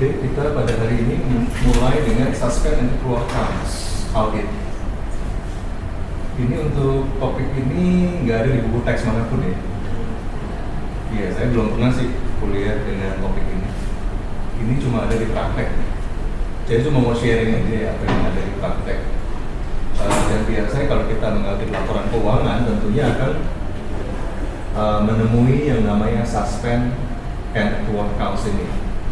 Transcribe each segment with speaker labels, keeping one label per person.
Speaker 1: Oke, kita pada hari ini mulai dengan suspend and accrual accounts audit. Ini untuk topik ini nggak ada di buku teks manapun ya. Iya, saya belum pernah sih kuliah dengan topik ini. Ini cuma ada di praktek. Jadi cuma mau sharing aja ya apa yang ada di praktek. Dan biasanya kalau kita mengaudit laporan keuangan tentunya akan menemui yang namanya suspend and accrual accounts ini.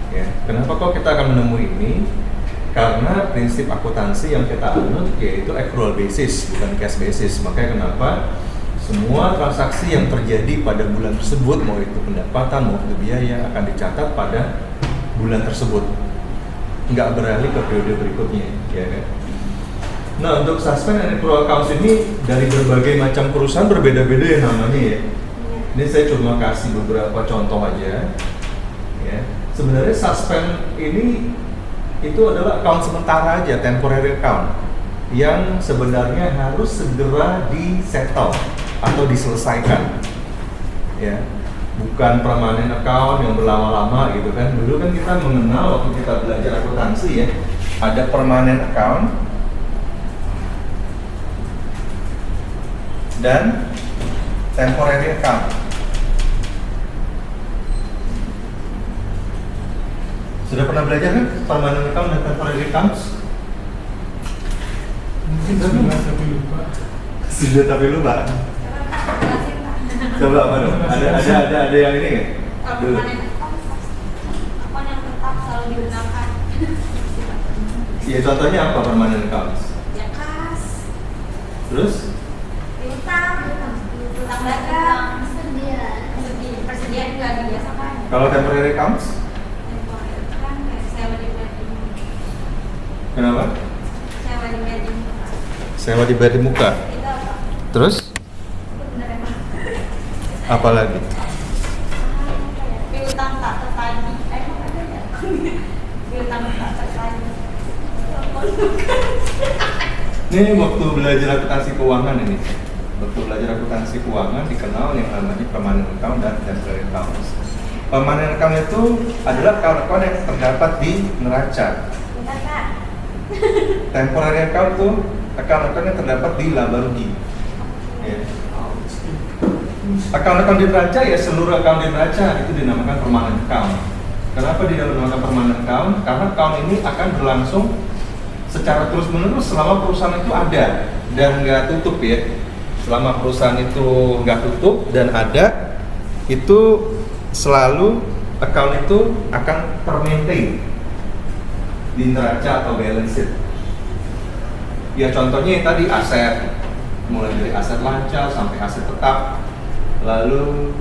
Speaker 1: Ya. Kenapa kok kita akan menemui ini? Karena prinsip akuntansi yang kita anut yaitu accrual basis, bukan cash basis. Makanya kenapa semua transaksi yang terjadi pada bulan tersebut, mau itu pendapatan, mau itu biaya, akan dicatat pada bulan tersebut, nggak beralih ke periode berikutnya, ya kan? Nah, untuk suspend and accrual accounts ini dari berbagai macam perusahaan berbeda-beda ya namanya ya. Ini saya cuma kasih beberapa contoh aja, ya. Sebenarnya suspend ini itu adalah account sementara aja, temporary account, yang sebenarnya harus segera di-settle atau diselesaikan, ya, bukan permanent account yang berlama-lama gitu kan. Dulu kan kita mengenal waktu kita belajar akuntansi ya, ada permanent account dan temporary account. Sudah pernah belajar kan permanent account dan temporary accounts?
Speaker 2: Mungkin sudah tapi lupa.
Speaker 1: Sudah tapi lupa. Coba apa dong? Ada yang ini nggak?
Speaker 3: Permanent account yang tetap selalu digunakan.
Speaker 1: Iya, contohnya apa permanent accounts?
Speaker 3: Ya kas,
Speaker 1: Terus?
Speaker 3: utang dagang, persediaan juga dibiasakan.
Speaker 1: Kalau temporary accounts?
Speaker 3: Temporer kan kayak sewa di wedding.
Speaker 1: Kenapa?
Speaker 3: Sewa di wedding.
Speaker 1: Sewa dibayar di muka.
Speaker 3: Itu apa?
Speaker 1: Terus?
Speaker 3: Itu benar emang.
Speaker 1: Apa lagi?
Speaker 3: Piutang tak tertagih. Emang ada ya? Piutang tak tertagih.
Speaker 1: Ini waktu belajar akuntansi keuangan ini. Waktu belajar akuntansi keuangan dikenal yang namanya permanent account dan temporary accounts. Permanent account itu adalah account yang terdapat di neraca.
Speaker 3: Bukan Kak.
Speaker 1: Temporary account tuh account yang terdapat di laba rugi. Ya. Account di neraca ya seluruh account di neraca itu dinamakan permanent account. Kenapa dinamakan permanent account? Karena account ini akan berlangsung secara terus menerus selama perusahaan itu ada dan nggak tutup ya. Selama perusahaan itu nggak tutup dan ada, itu selalu account itu akan termaintain di neraca atau balance sheet. Ya contohnya yang tadi aset, mulai dari aset lancar sampai aset tetap, lalu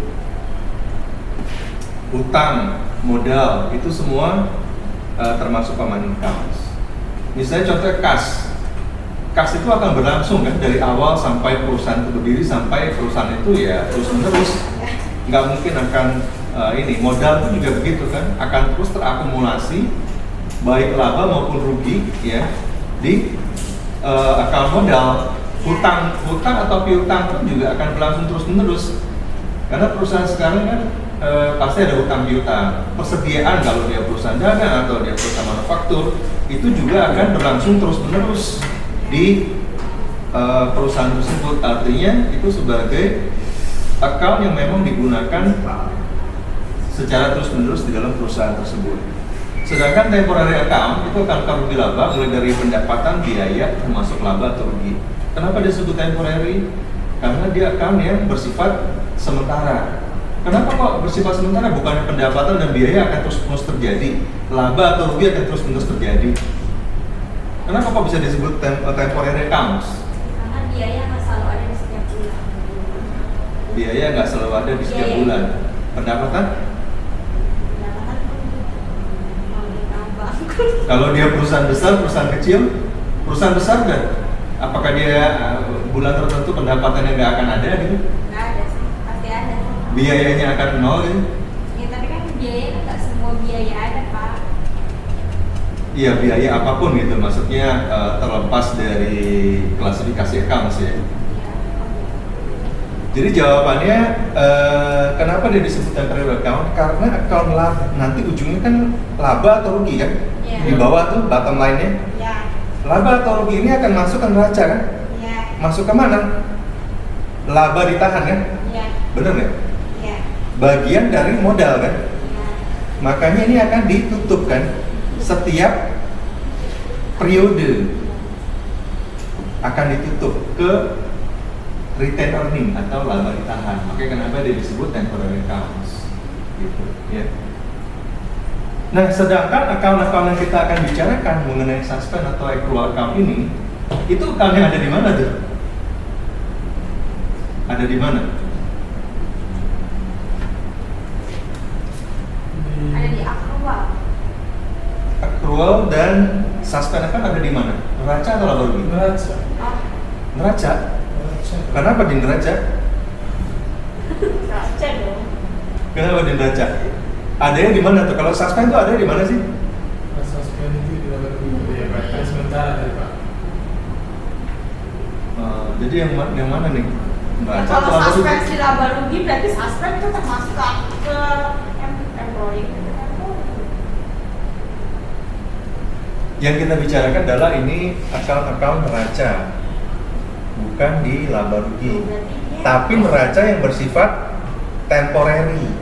Speaker 1: utang, modal, itu semua termasuk permanent accounts. Misalnya contoh kas itu akan berlangsung kan dari awal sampai perusahaan itu berdiri sampai perusahaan itu ya terus menerus, nggak mungkin akan ini. Modal itu juga begitu kan, akan terus terakumulasi baik laba maupun rugi ya di account modal. Hutang atau piutang pun juga akan berlangsung terus menerus karena perusahaan sekarang kan pasti ada hutang piutang. Persediaan kalau dia perusahaan dagang atau dia perusahaan manufaktur itu juga akan berlangsung terus menerus di perusahaan tersebut. Artinya itu sebagai account yang memang digunakan secara terus menerus di dalam perusahaan tersebut. Sedangkan temporary account itu akan rugi laba mulai dari pendapatan, biaya, termasuk laba atau rugi. Kenapa disebut temporary? Karena dia account yang bersifat sementara. Kenapa kok bersifat sementara? Bukannya pendapatan dan biaya akan terus menerus terjadi, laba atau rugi akan terus menerus terjadi. Kenapa kok bisa disebut temporary accounts?
Speaker 3: Karena biaya nggak selalu ada di setiap bulan.
Speaker 1: Biaya nggak selalu ada di setiap bulan. Pendapatan?
Speaker 3: Pendapatan pun mau ditambah.
Speaker 1: Kalau dia perusahaan besar, perusahaan kecil, perusahaan besar kan? Apakah dia bulan tertentu pendapatannya nggak akan ada gitu?
Speaker 3: Nggak ada sih, pasti ada.
Speaker 1: Biayanya akan nol gitu?
Speaker 3: Ya tapi kan biaya kan nggak semua biaya ada Pak.
Speaker 1: Iya, biaya apapun gitu, maksudnya terlepas dari klasifikasi accounts ya.
Speaker 3: Ya,
Speaker 1: Jadi jawabannya kenapa dia disebut temporary account? Karena account nanti ujungnya kan laba atau rugi kan?
Speaker 3: Iya.
Speaker 1: Di bawah tuh bottom line-nya.
Speaker 3: Ya.
Speaker 1: Laba atau rugi ini akan masuk ke neraca kan?
Speaker 3: Ya.
Speaker 1: Masuk ke mana? Laba ditahan kan?
Speaker 3: Ya.
Speaker 1: Bener nggak?
Speaker 3: Ya.
Speaker 1: Bagian dari modal kan?
Speaker 3: Ya.
Speaker 1: Makanya ini akan ditutup kan? Setiap periode akan ditutup ke retain earning atau laba ditahan. Makanya kenapa dia disebut temporary accounts gitu ya. Nah, sedangkan account-account yang kita akan bicarakan mengenai suspend atau accrual account ini, itu account-nya ada di mana tuh? Ada di mana?
Speaker 3: Ada di akrual.
Speaker 1: Accrual dan suspend account ada di mana? Neraca atau laba rugi?
Speaker 2: Neraca.
Speaker 3: Oh,
Speaker 1: Neraca. Kenapa di neraca?
Speaker 3: raja dong.
Speaker 1: Kenapa di neraca? Ada yang di mana tuh? Kalau suspend tuh ada di mana sih?
Speaker 2: Suspend itu tidak berlaku ya Pak. Kan sementara dari Pak.
Speaker 1: Jadi yang mana nih?
Speaker 3: Ya,
Speaker 1: Neraca
Speaker 3: kalau
Speaker 1: atau laba rugi?
Speaker 3: suspensi laba rugi berarti suspend itu termasuk ke employee.
Speaker 1: Yang kita bicarakan adalah ini account-account neraca, bukan di laba rugi.
Speaker 3: Berarti dia-
Speaker 1: Tapi neraca yang bersifat temporary.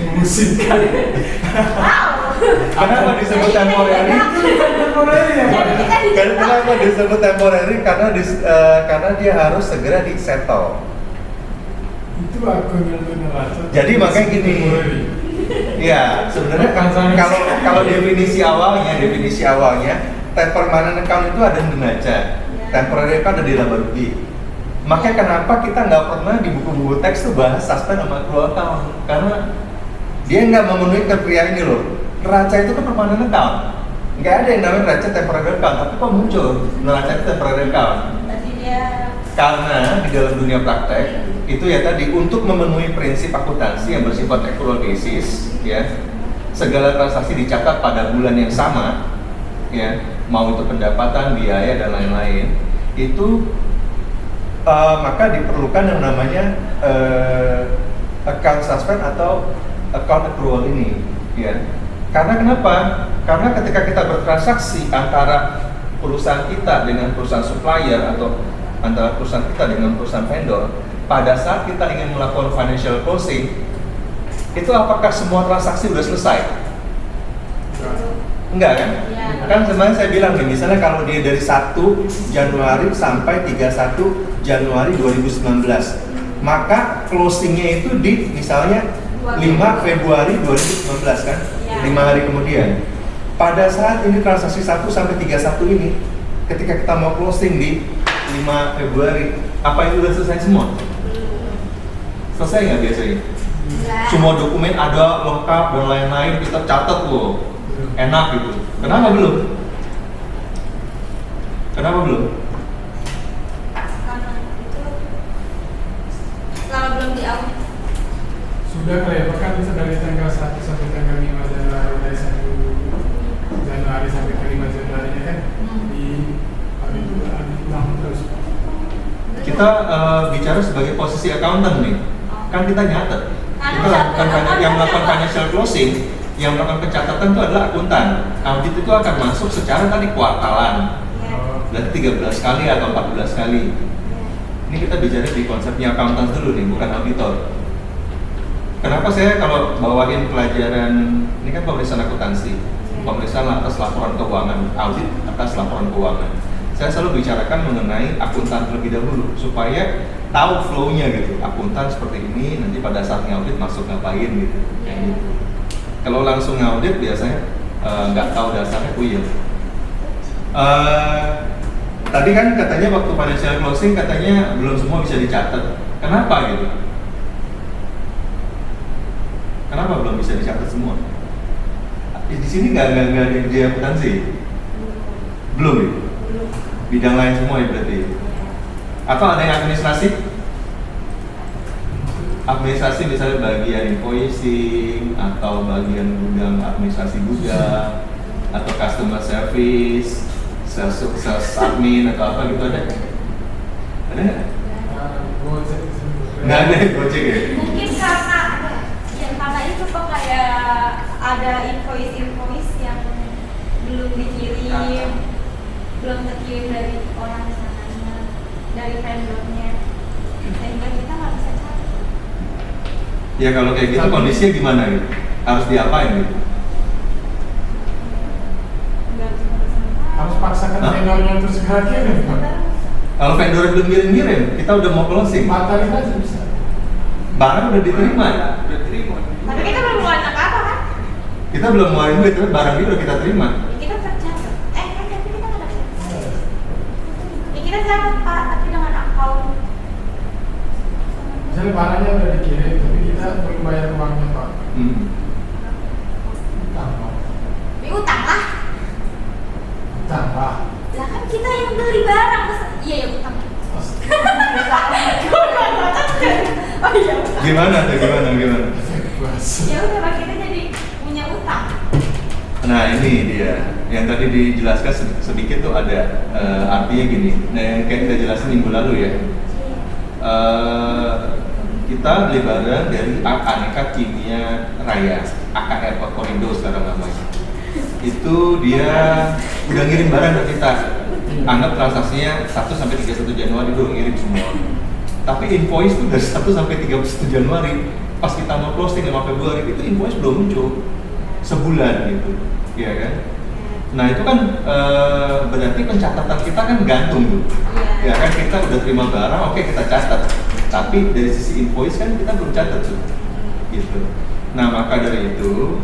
Speaker 2: Memusingkan.
Speaker 3: Wow.
Speaker 1: Kenapa disebut temporary?
Speaker 2: Temporary ya Pak.
Speaker 3: Jadi kita dijebak.
Speaker 1: Kenapa disebut temporary? Karena dia harus segera di settle.
Speaker 2: Itu akun yang neraca.
Speaker 1: Jadi makanya gini.
Speaker 2: Temporary.
Speaker 1: Iya, sebenarnya kalau definisi awalnya permanent account itu ada di neraca, temporary account ada di laba rugi. Makanya kenapa kita nggak pernah di buku-buku teks tuh bahas suspend sama accrual account, karena dia nggak memenuhi kriteria ini loh. Neraca itu kan permanent account, nggak ada yang namanya neraca temporary account, tapi kok muncul neraca itu temporary account?
Speaker 3: Berarti dia
Speaker 1: Karena di dalam dunia praktek itu ya tadi untuk memenuhi prinsip akuntansi yang bersifat accrual basis, ya segala transaksi dicatat pada bulan yang sama, ya mau itu pendapatan, biaya dan lain-lain, itu maka diperlukan yang namanya account suspend atau account accrual ini, ya. Karena kenapa? Karena ketika kita bertransaksi antara perusahaan kita dengan perusahaan supplier atau antara perusahaan kita dengan perusahaan vendor, pada saat kita ingin melakukan financial closing, itu apakah semua transaksi sudah selesai? Enggak kan?
Speaker 3: Ya.
Speaker 1: Kan sebenarnya saya bilang nih, misalnya kalau dia dari 1 Januari sampai 31 Januari 2019, maka closingnya itu di misalnya 5 Februari 2019 kan?
Speaker 3: Ya.
Speaker 1: 5 hari kemudian. Pada saat ini transaksi 1 sampai 31 ini, ketika kita mau closing di 5 Februari, apa itu sudah selesai semua? Selesai nggak biasanya?
Speaker 3: Enggak.
Speaker 1: Semua dokumen ada lengkap dan lain-lain, kita catat loh, enak gitu. Kenapa belum? Kenapa belum?
Speaker 3: Karena itu kalau belum diaudit.
Speaker 2: Sudah kali ya Pak, kan bisa dari tanggal 1 sampai tanggal 5 Januari, dari 1 Januari sampai ke 5 Januari nya kan di hari itu ulang terus.
Speaker 1: Kita bicara sebagai posisi accountant nih, kan kita nyatet.
Speaker 3: Karena
Speaker 1: Kita lakukan
Speaker 3: akuntan
Speaker 1: yang melakukan
Speaker 3: kan
Speaker 1: financial closing, yang melakukan pencatatan itu adalah akuntan. Audit itu akan masuk secara tadi kuartalan,
Speaker 3: Ya.
Speaker 1: berarti 13 kali atau 14 kali. Ini kita bicara di konsepnya accountant dulu nih, bukan auditor. Kenapa saya kalau bawain pelajaran, ini kan pemeriksaan akuntansi, pemeriksaan atas laporan keuangan, audit atas laporan keuangan. Saya selalu bicarakan mengenai akuntan terlebih dahulu supaya tahu flow-nya gitu. Akuntan seperti ini, nanti pada saat ngaudit masuk ngapain gitu. Kayak gitu. Kalau langsung ngaudit biasanya nggak tahu dasarnya puyeng. Tadi kan katanya waktu financial closing katanya belum semua bisa dicatat. Kenapa gitu? Kenapa belum bisa dicatat semua? Di sini nggak ada di akuntansi. Belum ya?
Speaker 3: Belum.
Speaker 1: Bidang lain semua ya berarti. Atau ada yang administrasi? Administrasi misalnya bagian invoicing atau bagian gudang administrasi gudang atau customer service, sales admin atau apa gitu ada? Ada nggak?
Speaker 2: Gojek.
Speaker 1: Nggak ada yang Gojek ya?
Speaker 3: Mungkin karena ya karena itu kok kayak ada invoice yang belum dikirim, belum terkirim dari orang sananya, dari vendornya, sehingga kita nggak bisa cari.
Speaker 1: Ya kalau kayak gitu kondisinya gimana gitu? Harus diapain gitu?
Speaker 3: Nggak bisa bersama.
Speaker 2: Harus paksakan vendornya untuk segera kirim, Pak.
Speaker 1: Kalau vendor belum ngirim-ngirim, kita udah mau closing.
Speaker 2: Batalin aja bisa.
Speaker 1: Barang udah diterima.
Speaker 4: Udah terima.
Speaker 3: Tapi kita belum ngeluarin apa-apa kan?
Speaker 1: Kita belum ngeluarin duit, tapi barang itu udah kita terima.
Speaker 3: Ya, kita tercatat. Kan tapi kita nggak dapat. Ya kita catat Pak, tapi dengan account.
Speaker 2: Misalnya barangnya udah dikirim, tapi kita belum bayar uangnya, Pak. Utang, Pak.
Speaker 3: Ya utang lah.
Speaker 2: Utang, Pak.
Speaker 3: Lah kan kita yang beli barang, masa iya ya utang. Oh iya utang.
Speaker 1: Gimana tuh? Gimana?
Speaker 3: Ya udah Pak, kita jadi punya utang.
Speaker 1: Nah ini dia, yang tadi dijelaskan sedikit tuh ada artinya gini. Nah yang kayak kita jelasin minggu lalu ya. Kita beli barang dari Aneka Kimia Raya, AKR Korindo sekarang namanya. Itu dia udah ngirim barang ke kita. Anggap transaksinya 1 sampai 31 Januari udah ngirim semua. Tapi invoice itu dari 1 sampai 31 Januari, pas kita mau closing 5 Februari itu invoice belum muncul. Sebulan gitu, ya kan? Nah itu kan berarti pencatatan kita kan gantung tuh. Ya kan kita udah terima barang, oke kita catat. Tapi dari sisi invoice kan kita belum catat tuh. Gitu. Nah maka dari itu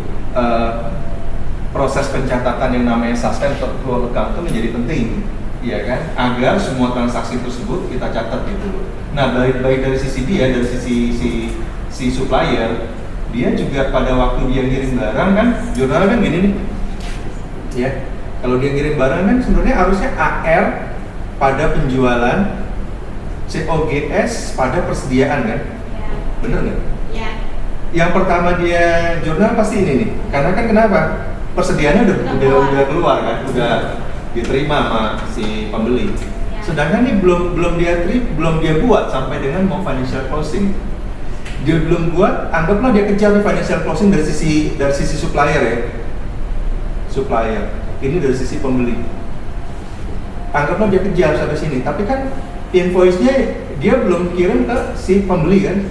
Speaker 1: proses pencatatan yang namanya suspend virtual account itu menjadi penting, ya kan? Agar semua transaksi tersebut kita catat gitu. Nah baik dari sisi dia, dari sisi si supplier, dia juga pada waktu dia ngirim barang kan, jurnal kan gini nih, ya. Kalau dia ngirim barang kan sebenarnya harusnya AR pada penjualan, COGS pada persediaan kan, bener nggak?
Speaker 3: Ya.
Speaker 1: Yang pertama dia jurnal pasti ini nih, karena kan kenapa? Persediaannya udah keluar kan, udah diterima sama si pembeli.
Speaker 3: Ya.
Speaker 1: Sedangkan ini belum dia buat sampai dengan mau financial closing. Dia belum buat, anggaplah dia kejar di financial closing dari sisi supplier ya. Supplier. Ini dari sisi pembeli. Anggaplah dia kejar sampai sini, tapi kan invoice-nya dia belum kirim ke si pembeli kan.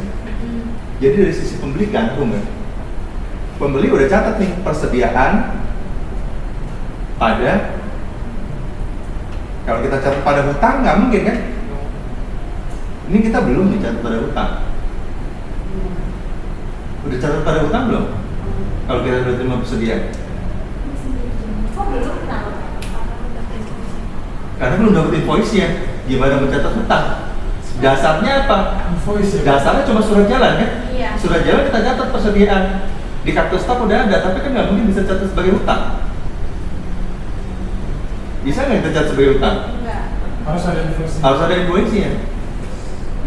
Speaker 1: Jadi dari sisi pembeli gantung kan. Pembeli udah catat nih persediaan pada, kalau kita catat pada hutang nggak mungkin kan? Ini kita belum dicatat pada hutang. Udah catat pada hutang belum? Kalau kita udah terima persediaan.
Speaker 3: Kok belum kenal?
Speaker 1: Karena belum dapat invoice-nya. Gimana mencatat hutang? Dasarnya apa?
Speaker 2: Invoice ya.
Speaker 1: Dasarnya cuma surat jalan kan?
Speaker 3: Iya.
Speaker 1: Surat jalan kita catat persediaan. Di kartu stok udah ada, tapi kan nggak mungkin bisa catat sebagai hutang. Bisa nggak kita catat sebagai hutang?
Speaker 3: Enggak.
Speaker 2: Harus ada invoice.
Speaker 1: Harus ada invoice-nya.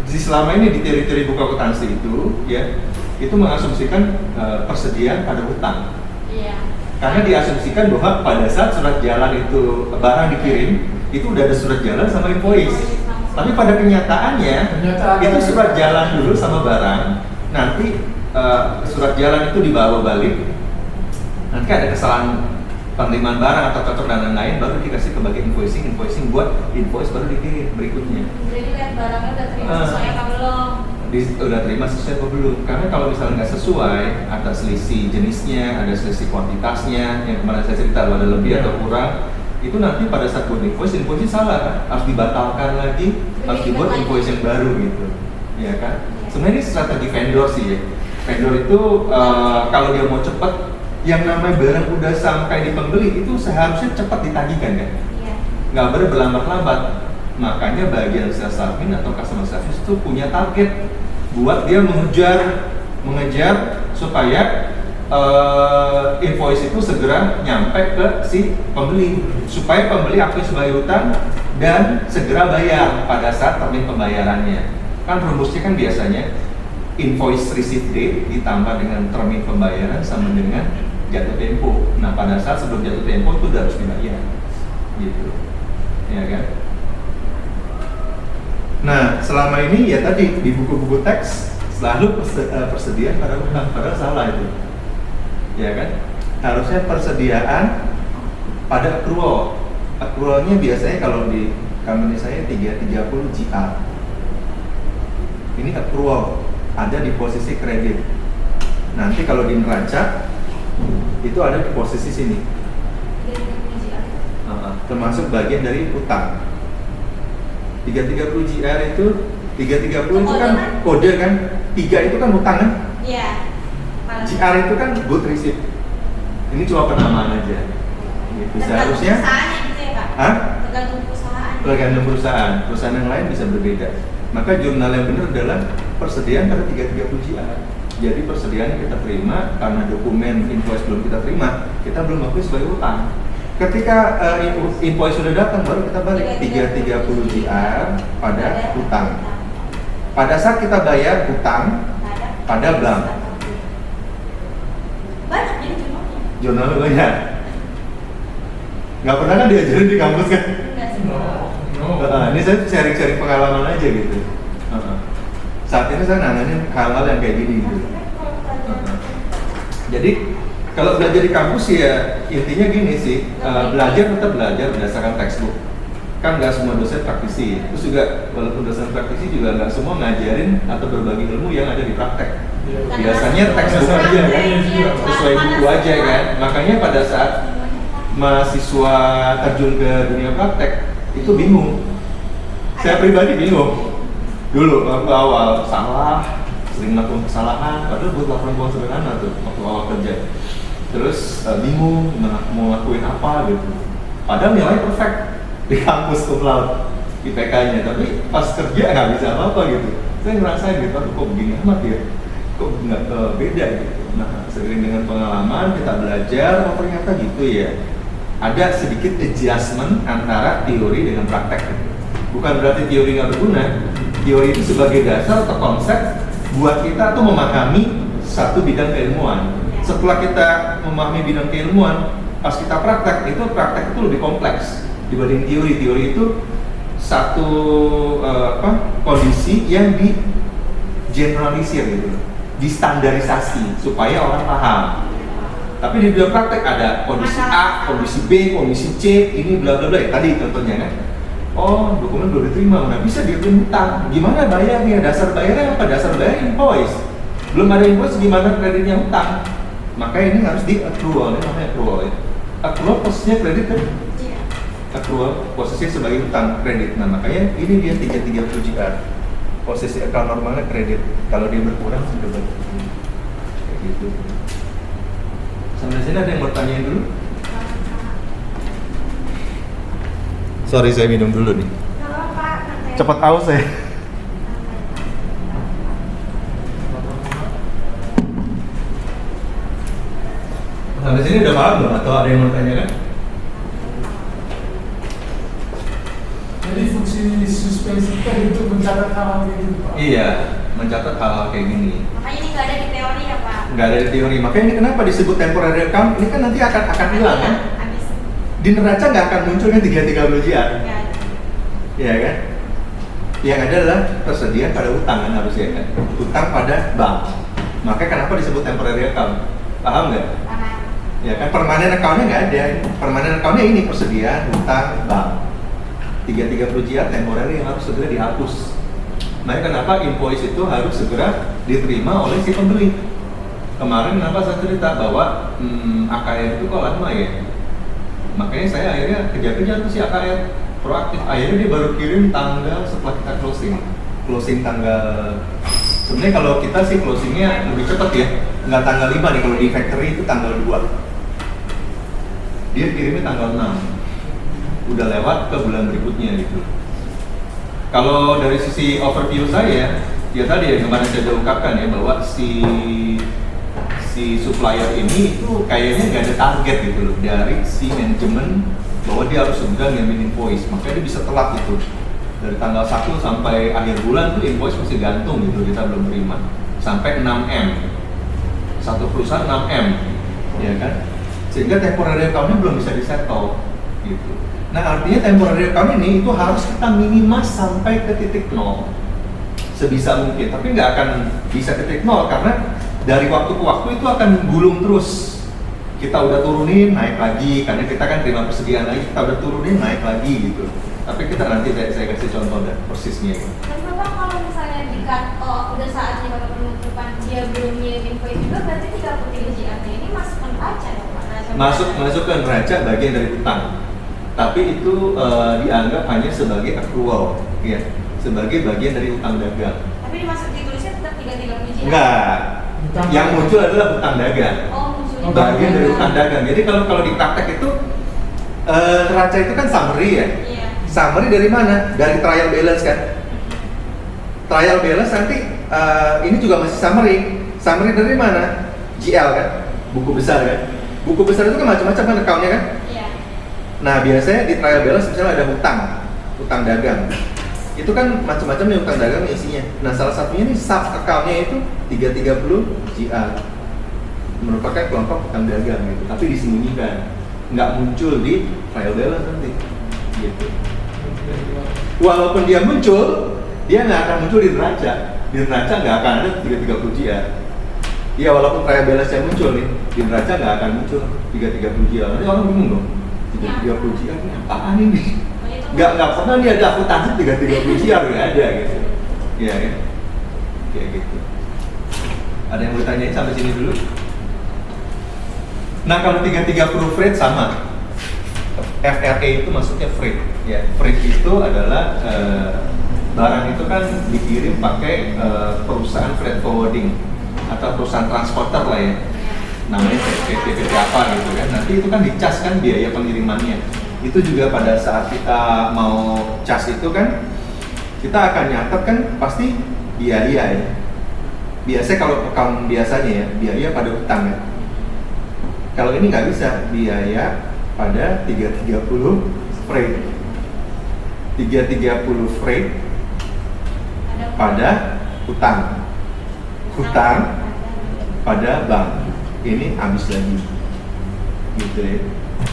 Speaker 1: Di selama ini di teori-teori buka akuntansi itu, ya, itu mengasumsikan persediaan pada hutang.
Speaker 3: Iya.
Speaker 1: Karena diasumsikan bahwa pada saat surat jalan itu barang dikirim, itu udah ada surat jalan sama invoice. Tapi pada kenyataannya, itu surat jalan dulu sama barang, nanti surat jalan itu dibawa balik, nanti ada kesalahan penerimaan barang atau cocok dan lain-lain, baru dikasih ke bagian invoicing buat invoice baru dikirim berikutnya.
Speaker 3: Jadi lihat barangnya udah terima sesuai apa belum?
Speaker 1: Udah terima sesuai apa belum? Karena kalau misalnya nggak sesuai, ada selisih jenisnya, ada selisih kuantitasnya, yang kemarin saya cerita ada lebih atau kurang, itu nanti pada saat buat invoice salah kan? Harus dibatalkan lagi, harus dibuat invoice yang baru gitu, ya kan? Sebenarnya ini strategi vendor sih ya. Vendor itu kalau dia mau cepat, yang namanya barang udah sampai di pembeli itu seharusnya cepat ditagihkan kan?
Speaker 3: Iya.
Speaker 1: Nggak boleh berlambat-lambat. Makanya bagian sales admin atau customer service itu punya target buat dia mengejar supaya invoice itu segera nyampe ke si pembeli, supaya pembeli akui sebagai hutang dan segera bayar pada saat termin pembayarannya. Kan rumusnya kan biasanya invoice receipt date ditambah dengan termin pembayaran sama dengan jatuh tempo. Nah pada saat sebelum jatuh tempo itu udah harus dibayar, gitu, ya kan? Nah, selama ini ya tadi di buku-buku teks selalu persediaan pada utang, padahal salah itu. Ya kan? Harusnya persediaan pada accrual. Accrualnya biasanya kalau di company saya 30 GR. Ini accrual, ada di posisi kredit. Nanti kalau di neraca itu ada di posisi sini. Termasuk bagian dari utang. 330 GR itu 330 itu kan kode kan, 3 itu kan utang kan?
Speaker 3: Iya.
Speaker 1: GR itu kan good receipt. Ini cuma penamaan aja. Gitu. Seharusnya
Speaker 3: perusahaannya gitu ya Pak?
Speaker 1: Hah?
Speaker 3: Tergantung perusahaan.
Speaker 1: Tergantung perusahaan. Perusahaan yang lain bisa berbeda. Maka jurnal yang benar adalah persediaan pada 330 GR. Jadi persediaan yang kita terima karena dokumen invoice belum kita terima, kita belum akui sebagai utang. Ketika invoice sudah datang, baru kita balik 330 GR pada utang. Pada saat kita bayar utang pada bank,
Speaker 3: banyak jadi jurnalnya.
Speaker 1: jurnalnya banyak. Nggak pernah kan diajarin di kampus kan?
Speaker 3: Enggak sih.
Speaker 1: Ini saya sharing-sharing pengalaman aja gitu. Saat ini saya nanganin hal-hal yang kayak gini gitu. Jadi kalau belajar di kampus ya intinya gini sih, belajar tetap belajar berdasarkan textbook. Kan nggak semua dosen praktisi. Terus juga walaupun dosen praktisi juga nggak semua ngajarin atau berbagi ilmu yang ada di praktek. Biasanya textbook aja kan, sesuai buku aja kan. Makanya pada saat mahasiswa terjun ke dunia praktek itu bingung. Saya pribadi bingung. Dulu waktu awal salah, sering melakukan kesalahan, padahal buat laporan keuangan sederhana tuh waktu awal kerja. Terus bingung mau ngelakuin apa gitu. Padahal nilai perfect di kampus cum laude IPK-nya, tapi pas kerja nggak bisa apa-apa gitu. Saya ngerasain gitu, kok begini amat ya, kok nggak beda gitu. Nah, seiring dengan pengalaman kita belajar, oh ternyata gitu ya. Ada sedikit adjustment antara teori dengan praktek. Bukan berarti teori nggak berguna. Teori itu sebagai dasar atau konsep buat kita tuh memahami satu bidang keilmuan. Setelah kita memahami bidang keilmuan, pas kita praktek itu lebih kompleks dibanding teori. Teori itu satu kondisi yang di generalisir gitu, distandarisasi supaya orang paham. Tapi di bidang praktek ada kondisi A, kondisi B, kondisi C, ini bla bla bla. Tadi contohnya kan. Oh, dokumen belum diterima, nggak bisa dikirim hutang. Gimana bayarnya? Dasar bayarnya apa? Dasar bayar invoice. Belum ada invoice, gimana kreditnya hutang? Maka ini harus di accrual, ini namanya accrual ya. Accrual posisinya kredit kan?
Speaker 3: Iya.
Speaker 1: Accrual posisinya sebagai hutang kredit. Nah makanya ini dia 330 GR. Posisi account normalnya kredit. Kalau dia berkurang sudah baik. Kayak gitu. Sampai sini ada yang mau tanyain dulu? Sorry, saya minum dulu nih.
Speaker 3: Kalau Pak,
Speaker 1: Cepat aus saya. Sampai sini udah paham belum? Atau ada yang mau tanyakan?
Speaker 2: Jadi fungsi suspensi itu untuk mencatat hal gitu Pak.
Speaker 1: Iya, mencatat hal kayak gini.
Speaker 3: makanya ini nggak ada di teori ya Pak.
Speaker 1: Nggak ada di teori. Makanya ini kenapa disebut temporary account? Ini kan nanti akan hilang kan?
Speaker 3: Habis.
Speaker 1: Di neraca nggak akan muncul kan 330 GR.
Speaker 3: Ya.
Speaker 1: Iya kan? Yang ada adalah persediaan pada utang kan harusnya kan? Utang pada bank. Makanya kenapa disebut temporary account? Paham nggak?
Speaker 3: Karena
Speaker 1: Ya kan permanen account-nya nggak ada. Permanen account-nya ini persediaan utang bank. 330 GR temporary yang harus segera dihapus. Makanya kenapa invoice itu harus segera diterima oleh si pembeli. Kemarin kenapa saya cerita bahwa AKR itu kok lama ya? Makanya saya akhirnya kejar-kejar tuh si AKR proaktif. Akhirnya dia baru kirim tanggal setelah kita closing tanggal. Sebenarnya kalau kita sih closingnya lebih cepat ya, nggak tanggal 5 nih, kalau di factory itu tanggal 2. Dia kirimnya tanggal 6. Udah lewat ke bulan berikutnya gitu. Kalau dari sisi overview saya, ya tadi yang kemarin saya udah ungkapkan ya, bahwa si supplier ini itu kayaknya nggak ada target gitu loh dari si manajemen bahwa dia harus segera ngirim invoice, makanya dia bisa telat gitu. Dari tanggal 1 sampai akhir bulan tuh invoice masih gantung gitu, kita belum terima. Sampai 6M. Satu perusahaan 6M. Ya kan? Sehingga temporary account-nya belum bisa disettle gitu. Nah artinya temporary account ini itu harus kita minimas sampai ke titik nol sebisa mungkin, tapi nggak akan bisa ke titik nol karena dari waktu ke waktu itu akan gulung terus. Kita udah turunin naik lagi karena kita kan terima persediaan lagi, kita udah turunin naik lagi gitu. Tapi kita nanti saya kasih contoh dan persisnya gitu.
Speaker 3: Dan Bapak kalau misalnya udah saatnya Bapak penutupan dia belum ngirim invoice juga, berarti 33 JAT ini masuk ke neraca ya Pak?
Speaker 1: Masuk ke neraca bagian dari utang, tapi itu dianggap hanya sebagai accrual, ya, sebagai bagian dari utang dagang.
Speaker 3: Tapi ditulisnya tetap 33 JAT?
Speaker 1: Enggak, yang muncul adalah utang dagang.
Speaker 3: Oh, munculnya
Speaker 1: Bagian dari utang dagang. Jadi kalau di praktek itu neraca itu kan summary ya.
Speaker 3: Iya.
Speaker 1: Summary dari mana? Dari trial balance kan. Trial balance nanti ini juga masih summary. Summary dari mana? GL kan, buku besar kan. Buku besar itu kan macam-macam kan account-nya kan.
Speaker 3: Iya.
Speaker 1: Nah biasanya di trial balance misalnya ada utang dagang. Itu kan macam-macam nih utang dagang isinya. Nah salah satunya nih sub account-nya itu 330 GR, merupakan kelompok utang dagang gitu, tapi disembunyikan, nggak muncul di trial balance nanti gitu. Walaupun dia muncul, dia nggak akan muncul di neraca nggak akan ada 330 GR. Ya walaupun trial balance yang muncul nih, di neraca nggak akan muncul 330 GR. Nanti orang bingung dong, 330 GR ini apaan ini? Nggak pernah dia ada akuntansi 330 GR, nggak ada gitu. Iya kan? Kayak gitu. Ada yang mau ditanyain sampai sini dulu? Nah kalau 33 proof rate sama, FRA itu maksudnya freight. Ya, freight itu adalah barang itu kan dikirim pakai perusahaan freight forwarding atau perusahaan transporter lah ya, namanya PT apa gitu kan. Nanti itu kan dicas kan biaya pengirimannya. Itu juga pada saat kita mau cas itu kan kita akan nyatet kan pasti biaya ya. Biasanya kalau account biasanya ya biaya pada utang ya. Kalau ini nggak bisa, biaya pada 330 freight. 330 freight pada utang. Hutang pada bank. Ini habis lagi. Gitu ya.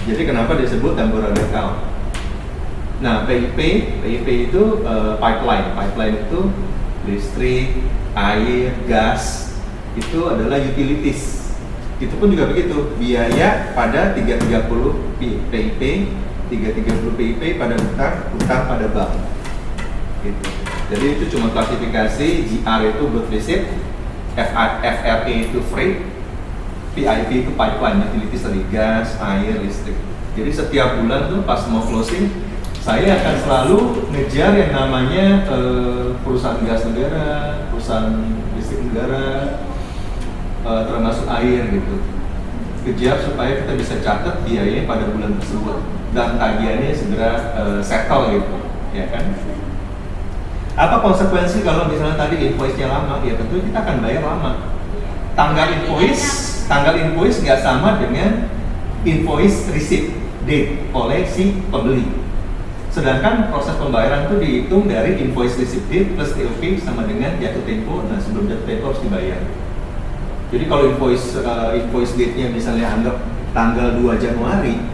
Speaker 1: Jadi kenapa disebut temporary account? Nah, PIP itu pipeline. Pipeline itu listrik, air, gas, itu adalah utilities. Itu pun juga begitu, biaya pada 330 PIP, 330 PIP pada utang pada bank. Gitu. Jadi itu cuma klasifikasi, GR itu good receipt, FRA itu freight, PIP itu pipeline, utilities tadi, gas, air, listrik. Jadi setiap bulan tuh pas mau closing, saya akan selalu ngejar yang namanya perusahaan gas negara, perusahaan listrik negara, termasuk air gitu. Kejar supaya kita bisa catat biayanya pada bulan tersebut dan tagihannya segera settle gitu, ya kan? Apa konsekuensi kalau misalnya tadi invoice-nya lama? Ya tentu kita akan bayar lama. Tanggal invoice nggak sama dengan invoice receipt date oleh si pembeli. Sedangkan proses pembayaran itu dihitung dari invoice receipt date plus TOP sama dengan jatuh tempo. Nah sebelum jatuh tempo harus dibayar. Jadi kalau invoice date-nya misalnya anggap tanggal 2 Januari,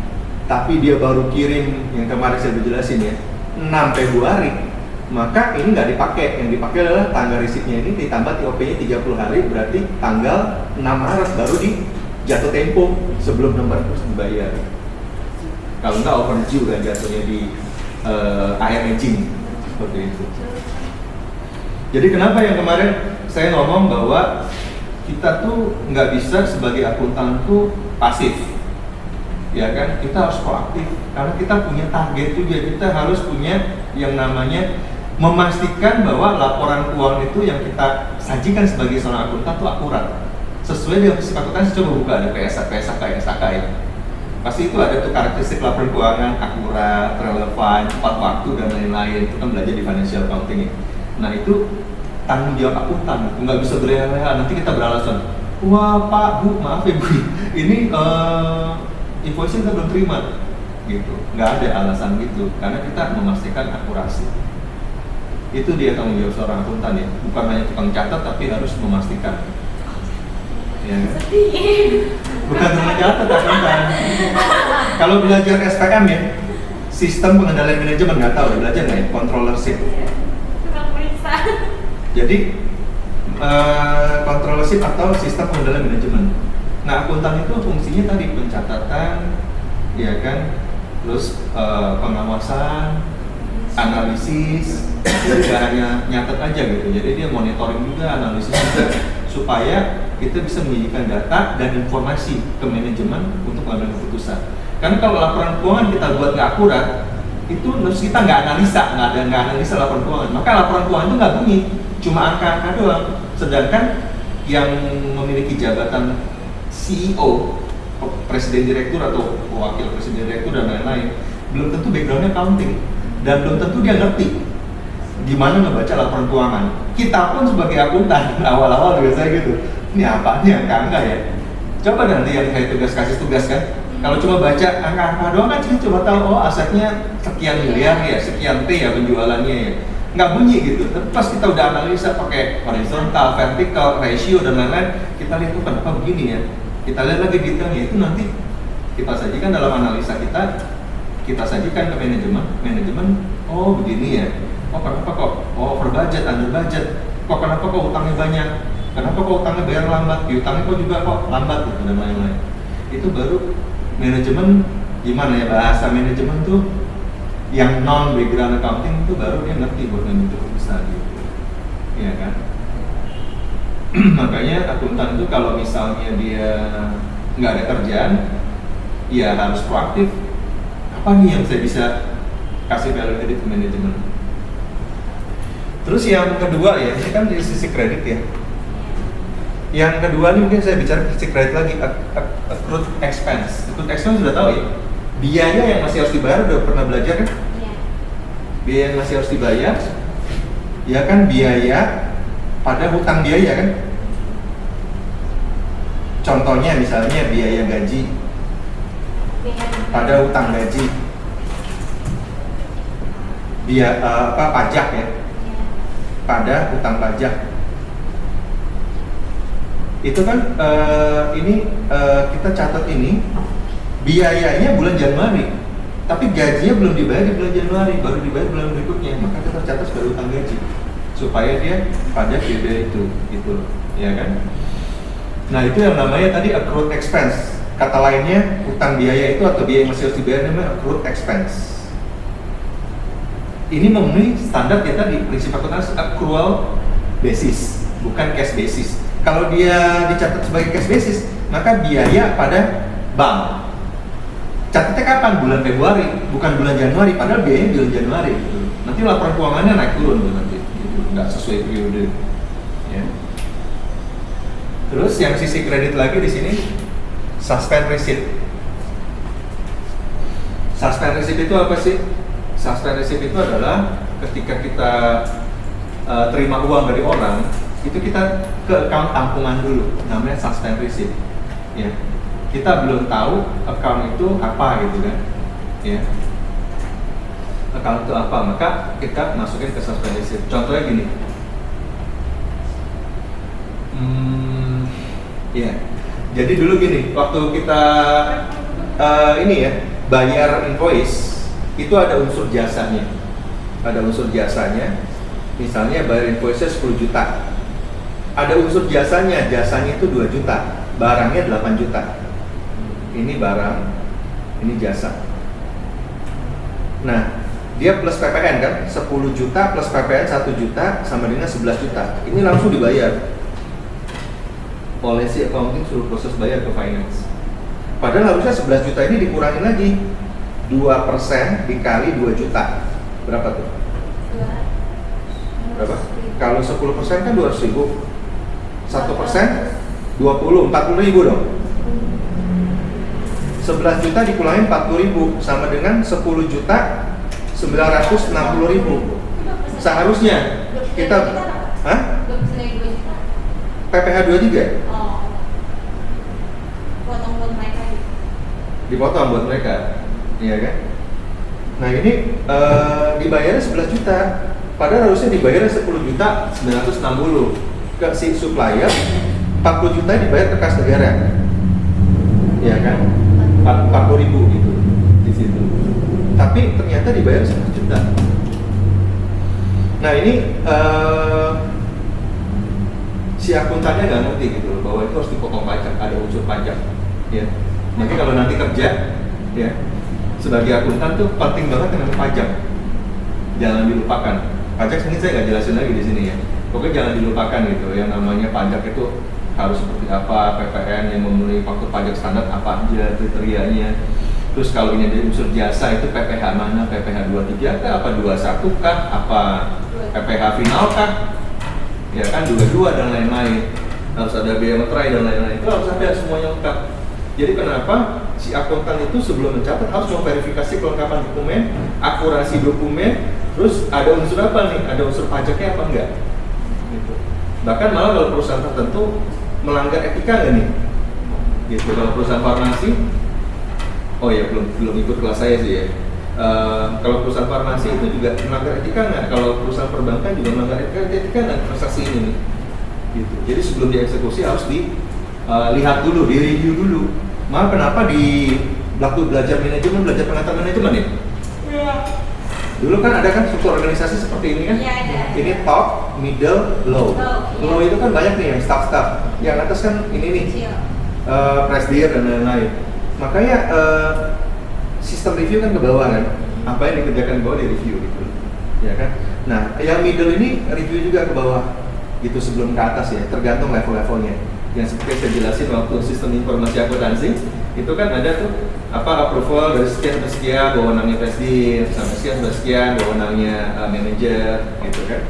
Speaker 1: tapi dia baru kirim yang kemarin saya udah jelasin ya 6 Februari, maka ini nggak dipakai. Yang dipakai adalah tanggal receipt-nya ini ditambah TOP-nya 30 hari, berarti tanggal 6 Maret baru di jatuh tempo sebelum nomor harus dibayar. Kalau nggak overdue kan jatuhnya di air aging seperti itu. Jadi kenapa yang kemarin saya ngomong bahwa kita tuh nggak bisa sebagai akuntan tuh pasif, ya kan? Kita harus proaktif karena kita punya target juga. Kita harus punya yang namanya memastikan bahwa laporan keuangan itu yang kita sajikan sebagai seorang akuntan itu akurat, sesuai dengan sifat akuntan. Coba buka ada PSA, KSAK ya. Pasti itu ada tuh karakteristik laporan keuangan akurat, relevan, tepat waktu dan lain-lain. Itu kan belajar di financial accounting ya. Nah itu tanggung jawab akuntan, nggak bisa berleha-leha. Nanti kita beralasan, wah Pak, Bu, maaf ya Bu, ini invoice kita belum terima, gitu. Nggak ada alasan gitu, karena kita memastikan akurasi. Itu dia tanggung jawab seorang akuntan ya, bukan hanya tukang catat tapi harus memastikan. Ya, bukan tukang catat akuntan. Kalau belajar SPM ya, sistem pengendalian manajemen, nggak tahu, belajar nggak ya? Controllership.
Speaker 3: Tukang periksa.
Speaker 1: Jadi controllership atau sistem pengendalian manajemen. Nah, akuntan itu fungsinya tadi pencatatan, ya kan, terus pengawasan, analisis, jadi nggak hanya nyatet aja gitu. Jadi dia monitoring juga, analisis juga, supaya kita bisa menyajikan data dan informasi ke manajemen untuk mengambil keputusan. Karena kalau laporan keuangan kita buat nggak akurat, itu terus kita nggak analisa laporan keuangan. Maka laporan keuangan itu nggak bunyi, cuma angka-angka doang. Sedangkan yang memiliki jabatan CEO, presiden direktur atau wakil presiden direktur dan lain-lain, belum tentu backgroundnya accounting dan belum tentu dia ngerti gimana ngebaca laporan keuangan. Kita pun sebagai akuntan awal-awal juga saya gitu, ini apa nih angka-angka ya? Coba nanti yang saya kasih tugas kan, kalau cuma baca angka-angka doang kan kita coba tahu, oh asetnya sekian miliar ya, sekian T ya penjualannya ya, nggak bunyi gitu. Tapi pas kita udah analisa pakai horizontal, vertikal, ratio dan lain-lain, kita lihat tuh kenapa begini ya, kita lihat lagi detailnya, itu nanti kita sajikan dalam analisa kita sajikan ke manajemen, oh begini ya, oh kenapa kok, oh over budget, under budget, kok kenapa kok utangnya banyak, kenapa kok utangnya bayar lambat, utangnya kok juga kok lambat gitu dan lain-lain. Itu baru manajemen, gimana ya bahasa manajemen tuh yang non background accounting itu baru dia ngerti buat ngambil keputusan gitu, ya kan? Makanya akuntan itu kalau misalnya dia nggak ada kerjaan, ya harus proaktif. Apa nih yang saya bisa kasih value added ke manajemen? Terus yang kedua ya, ini kan dari sisi kredit ya. Yang kedua nih mungkin saya bicara sisi kredit lagi, accrued expense. Accrued expense sudah tahu ya, biaya yang masih harus dibayar, udah pernah belajar kan?
Speaker 3: Iya.
Speaker 1: Biaya yang masih harus dibayar, ya kan, biaya pada hutang biaya kan? Contohnya misalnya biaya gaji pada hutang gaji, pajak ya, pada hutang pajak. Itu kan kita catat ini biayanya bulan Januari, tapi gajinya belum dibayar di bulan Januari, baru dibayar bulan berikutnya, maka kita catat sebagai hutang gaji supaya dia pajak biaya itu, gitu, ya kan? Nah itu yang namanya tadi accrued expense. Kata lainnya, hutang biaya itu atau biaya yang masih harus dibayar namanya accrued expense. Ini memenuhi standar kita di prinsip akuntansi accrual basis, bukan cash basis. Kalau dia dicatat sebagai cash basis, maka biaya pada bank. Catatnya kapan? Bulan Februari, bukan bulan Januari. Padahal biayanya bulan Januari. Gitu. Nanti laporan keuangannya naik turun tuh nanti, gitu. Nggak sesuai periode. Ya. Terus yang sisi kredit lagi di sini. Suspend receipt. Suspend receipt itu apa sih? Suspend receipt itu adalah ketika kita terima uang dari orang, itu kita ke account tampungan dulu, namanya suspend receipt. Ya, kita belum tahu account itu apa gitu kan? Ya, account itu apa, maka kita masukin ke suspend receipt. Contohnya gini. Ya. Jadi dulu gini, waktu kita bayar invoice, itu ada unsur jasanya. Ada unsur jasanya, misalnya bayar invoice-nya 10 juta. Ada unsur jasanya itu 2 juta, barangnya 8 juta. Ini barang, ini jasa. Nah, dia plus PPN kan, 10 juta plus PPN 1 juta sama dengan 11 juta. Ini langsung dibayar. Oleh si accounting suruh proses bayar ke finance. Padahal harusnya 11 juta ini dikurangin lagi 2% dikali 2 juta. Berapa tuh? Berapa? Kalau 10% kan 200 ribu, 1% 40 ribu dong. 11 juta dikurangin 40 ribu sama dengan 10 juta 960 ribu. Seharusnya kita PPh 23?
Speaker 3: Oh. Potong buat mereka gitu.
Speaker 1: Dipotong buat mereka, iya kan? Nah ini dibayarnya 11 juta, padahal harusnya dibayarnya 10 juta 960 ke si supplier, 40 juta dibayar ke kas negara, iya kan? 40 ribu gitu. di situ. Tapi ternyata dibayar 100 juta. Nah ini si akuntannya nggak ngerti gitu loh, bahwa itu harus dipotong pajak, ada unsur pajak. Ya. Nanti kalau nanti kerja, ya sebagai akuntan tuh penting banget dengan pajak. Jangan dilupakan. Pajak ini saya nggak jelasin lagi di sini ya. Pokoknya jangan dilupakan gitu. Yang namanya pajak itu harus seperti apa, PPN yang memenuhi faktur pajak standar apa aja kriterianya. Terus kalau ini dari unsur jasa itu PPH mana, PPH 23 kah, apa 21 kah, apa PPH final kah, ya kan 22 dan lain-lain. Harus ada biaya materai dan lain-lain. Itu harus ada semuanya lengkap. Jadi kenapa si akuntan itu sebelum mencatat harus memverifikasi kelengkapan dokumen, akurasi dokumen, terus ada unsur apa nih, ada unsur pajaknya apa enggak. Gitu. Bahkan malah kalau perusahaan tertentu melanggar etika nggak nih? Gitu. Kalau perusahaan farmasi, oh ya belum ikut kelas saya sih ya. Kalau perusahaan farmasi itu juga melanggar etika nggak? Kalau perusahaan perbankan juga melanggar etika nggak transaksi ini nih? Gitu. Jadi sebelum dieksekusi harus dilihat dulu, direview dulu. Maka kenapa di waktu belajar manajemen, belajar pengantar manajemen ya?
Speaker 3: Iya.
Speaker 1: Dulu kan ada kan struktur organisasi seperti ini kan?
Speaker 3: Iya, ada.
Speaker 1: Ini top, middle, low. Low itu kan banyak nih yang staff-staff. Yang atas kan ini nih,
Speaker 3: Kecil.
Speaker 1: presidir dan lain-lain. Makanya sistem review kan ke bawah kan? Apa yang dikerjakan ke bawah di review gitu, ya kan? Nah, yang middle ini review juga ke bawah, gitu sebelum ke atas ya. Tergantung level-levelnya. Yang seperti saya jelasin waktu sistem informasi akuntansi itu kan ada tuh apa approval dari sekian sampai sekian, wewenangnya presidir, sampai sekian sampai sekian, wewenangnya manajer, gitu kan.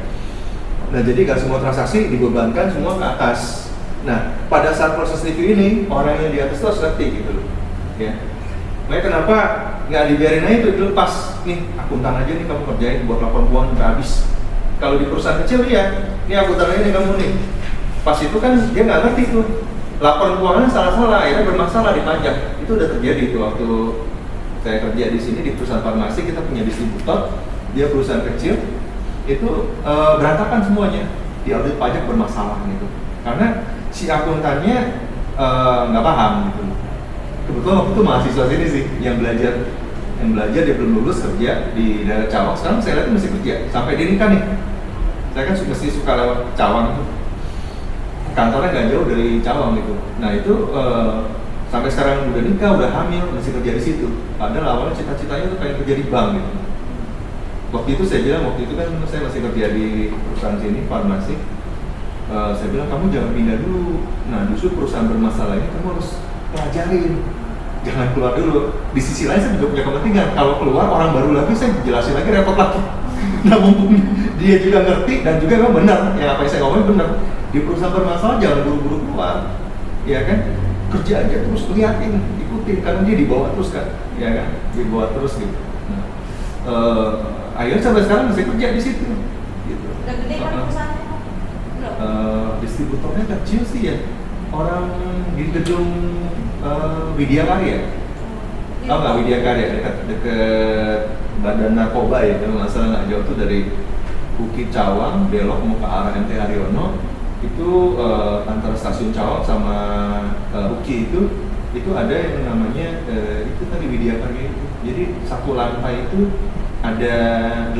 Speaker 1: Nah jadi nggak semua transaksi dibebankan semua ke atas. Nah pada saat proses review ini orang yang di atas itu harus ngerti gitu loh, ya. Makanya kenapa nggak dibiarin aja itu dilepas nih akuntan aja nih kamu kerjain buat laporan keuangan nggak habis. Kalau di perusahaan kecil ya, ini akuntan ini kamu nih. Pas itu kan dia nggak ngerti tuh laporan keuangannya salah-salah, akhirnya bermasalah di pajak. Itu udah terjadi tuh waktu saya kerja di sini di perusahaan farmasi. Kita punya distributor, dia perusahaan kecil, itu berantakan semuanya, di audit pajak bermasalah gitu. Karena si akuntannya nggak paham gitu. Kebetulan waktu itu mahasiswa sini sih yang belajar dia belum lulus kerja di daerah Cawang. Sekarang saya lihat masih kerja sampai dia nikah nih. Saya kan mesti suka lewat Cawang itu. Kantornya nggak jauh dari Cawang gitu. Nah itu sampai sekarang udah nikah, udah hamil, masih kerja di situ. Padahal awalnya cita-citanya tuh pengen kerja di bank gitu. Waktu itu saya bilang, waktu itu kan saya masih kerja di perusahaan sini, farmasi. Saya bilang kamu jangan pindah dulu. Nah justru perusahaan bermasalah ini kamu harus pelajarin. Jangan keluar dulu. Di sisi lain saya juga punya kepentingan. Kalau keluar orang baru lagi saya jelasin lagi repot lagi. Nah mumpung dia juga ngerti dan juga memang benar. Ya apa yang saya ngomongin benar. Di perusahaan bermasalah jangan buru-buru keluar, ya kan? Kerja aja terus liatin, ikutin karena dia dibawa terus kan, ya kan? Dibawa terus gitu. Nah, akhirnya sampai sekarang masih kerja di situ. Gitu.
Speaker 3: Udah gede kan perusahaannya? Belum.
Speaker 1: Distributornya kecil sih ya. Orang di gedung Widya Karya. Tahu nggak Widya Karya dekat Badan Narkoba ya? Kalau nggak salah nggak jauh tuh dari Bukit Cawang belok mau ke arah MT Haryono. Itu antara stasiun Cawang sama Uki itu ada yang namanya itu tadi Widya Karya itu. Jadi satu lantai itu ada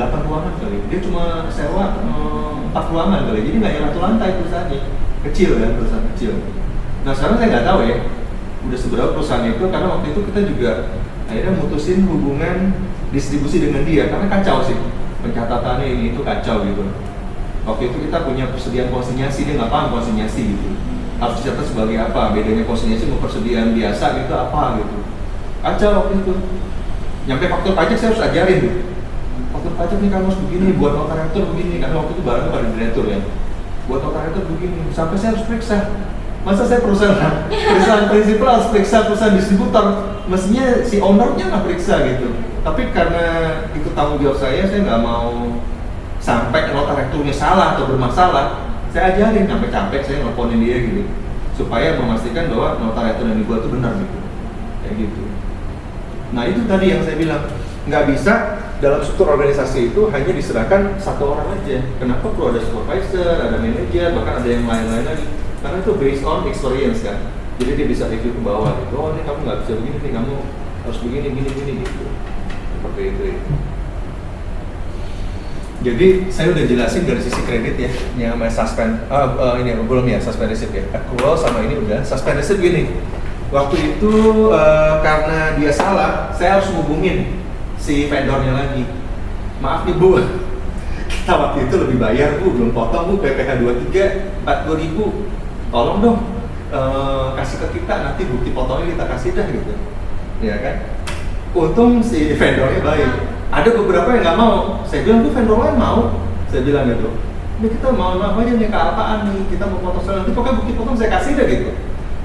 Speaker 1: 8 ruangan kali. Dia cuma sewa 4 ruangan kali. Jadi nggak yang satu lantai perusahaannya. Kecil kan, perusahaan kecil. Nah sekarang saya nggak tahu ya udah seberapa perusahaan itu, karena waktu itu kita juga akhirnya mutusin hubungan distribusi dengan dia karena kacau sih pencatatannya ini itu kacau gitu. Waktu itu kita punya persediaan konsinyasi, dia nggak paham konsinyasi gitu. Harus dicatat sebagai apa, bedanya konsinyasi sama persediaan biasa gitu apa gitu. Kacau waktu itu. Nyampe faktur pajak saya harus ajarin tuh. Faktur pajak nih kamu harus begini, buat notariatur begini, karena waktu itu barangnya pada direktur ya. Buat notariatur begini, sampai saya harus periksa. Masa saya perusahaan prinsipal harus periksa perusahaan distributor, mestinya si ownernya nggak periksa gitu. Tapi karena itu tanggung jawab saya nggak mau sampai notariaturnya salah atau bermasalah, saya ajarin sampai capek saya nelfonin dia gitu, supaya memastikan bahwa notariatur yang dibuat itu benar gitu, kayak gitu. Nah itu tadi yang saya bilang, nggak bisa dalam struktur organisasi itu hanya diserahkan satu orang aja. Kenapa perlu ada supervisor, ada manajer, bahkan ada yang lain-lain lagi? Karena itu based on experience kan. Jadi dia bisa review ke bawah gitu. Oh ini kamu nggak bisa begini nih, kamu harus begini gitu, seperti itu ya. Jadi saya udah jelasin dari sisi kredit ya, yang namanya suspend, ini belum ya, suspend receipt ya, accrual sama ini udah. Suspend receipt gini, waktu itu karena dia salah, saya harus hubungin si vendornya lagi. Maaf nih Bu, kita waktu itu lebih bayar Bu, belum potong Bu, PPh 23 40.000, tolong dong kasih ke kita, nanti bukti potongnya kita kasih dah gitu, ya kan? Untung si vendornya baik. Ada beberapa yang nggak mau. Saya bilang tuh vendor lain mau. Saya bilang gitu. Ini kita mau apa aja nih, keapaan nih? Kita mau potong nanti pokoknya bukti potong saya kasih deh gitu.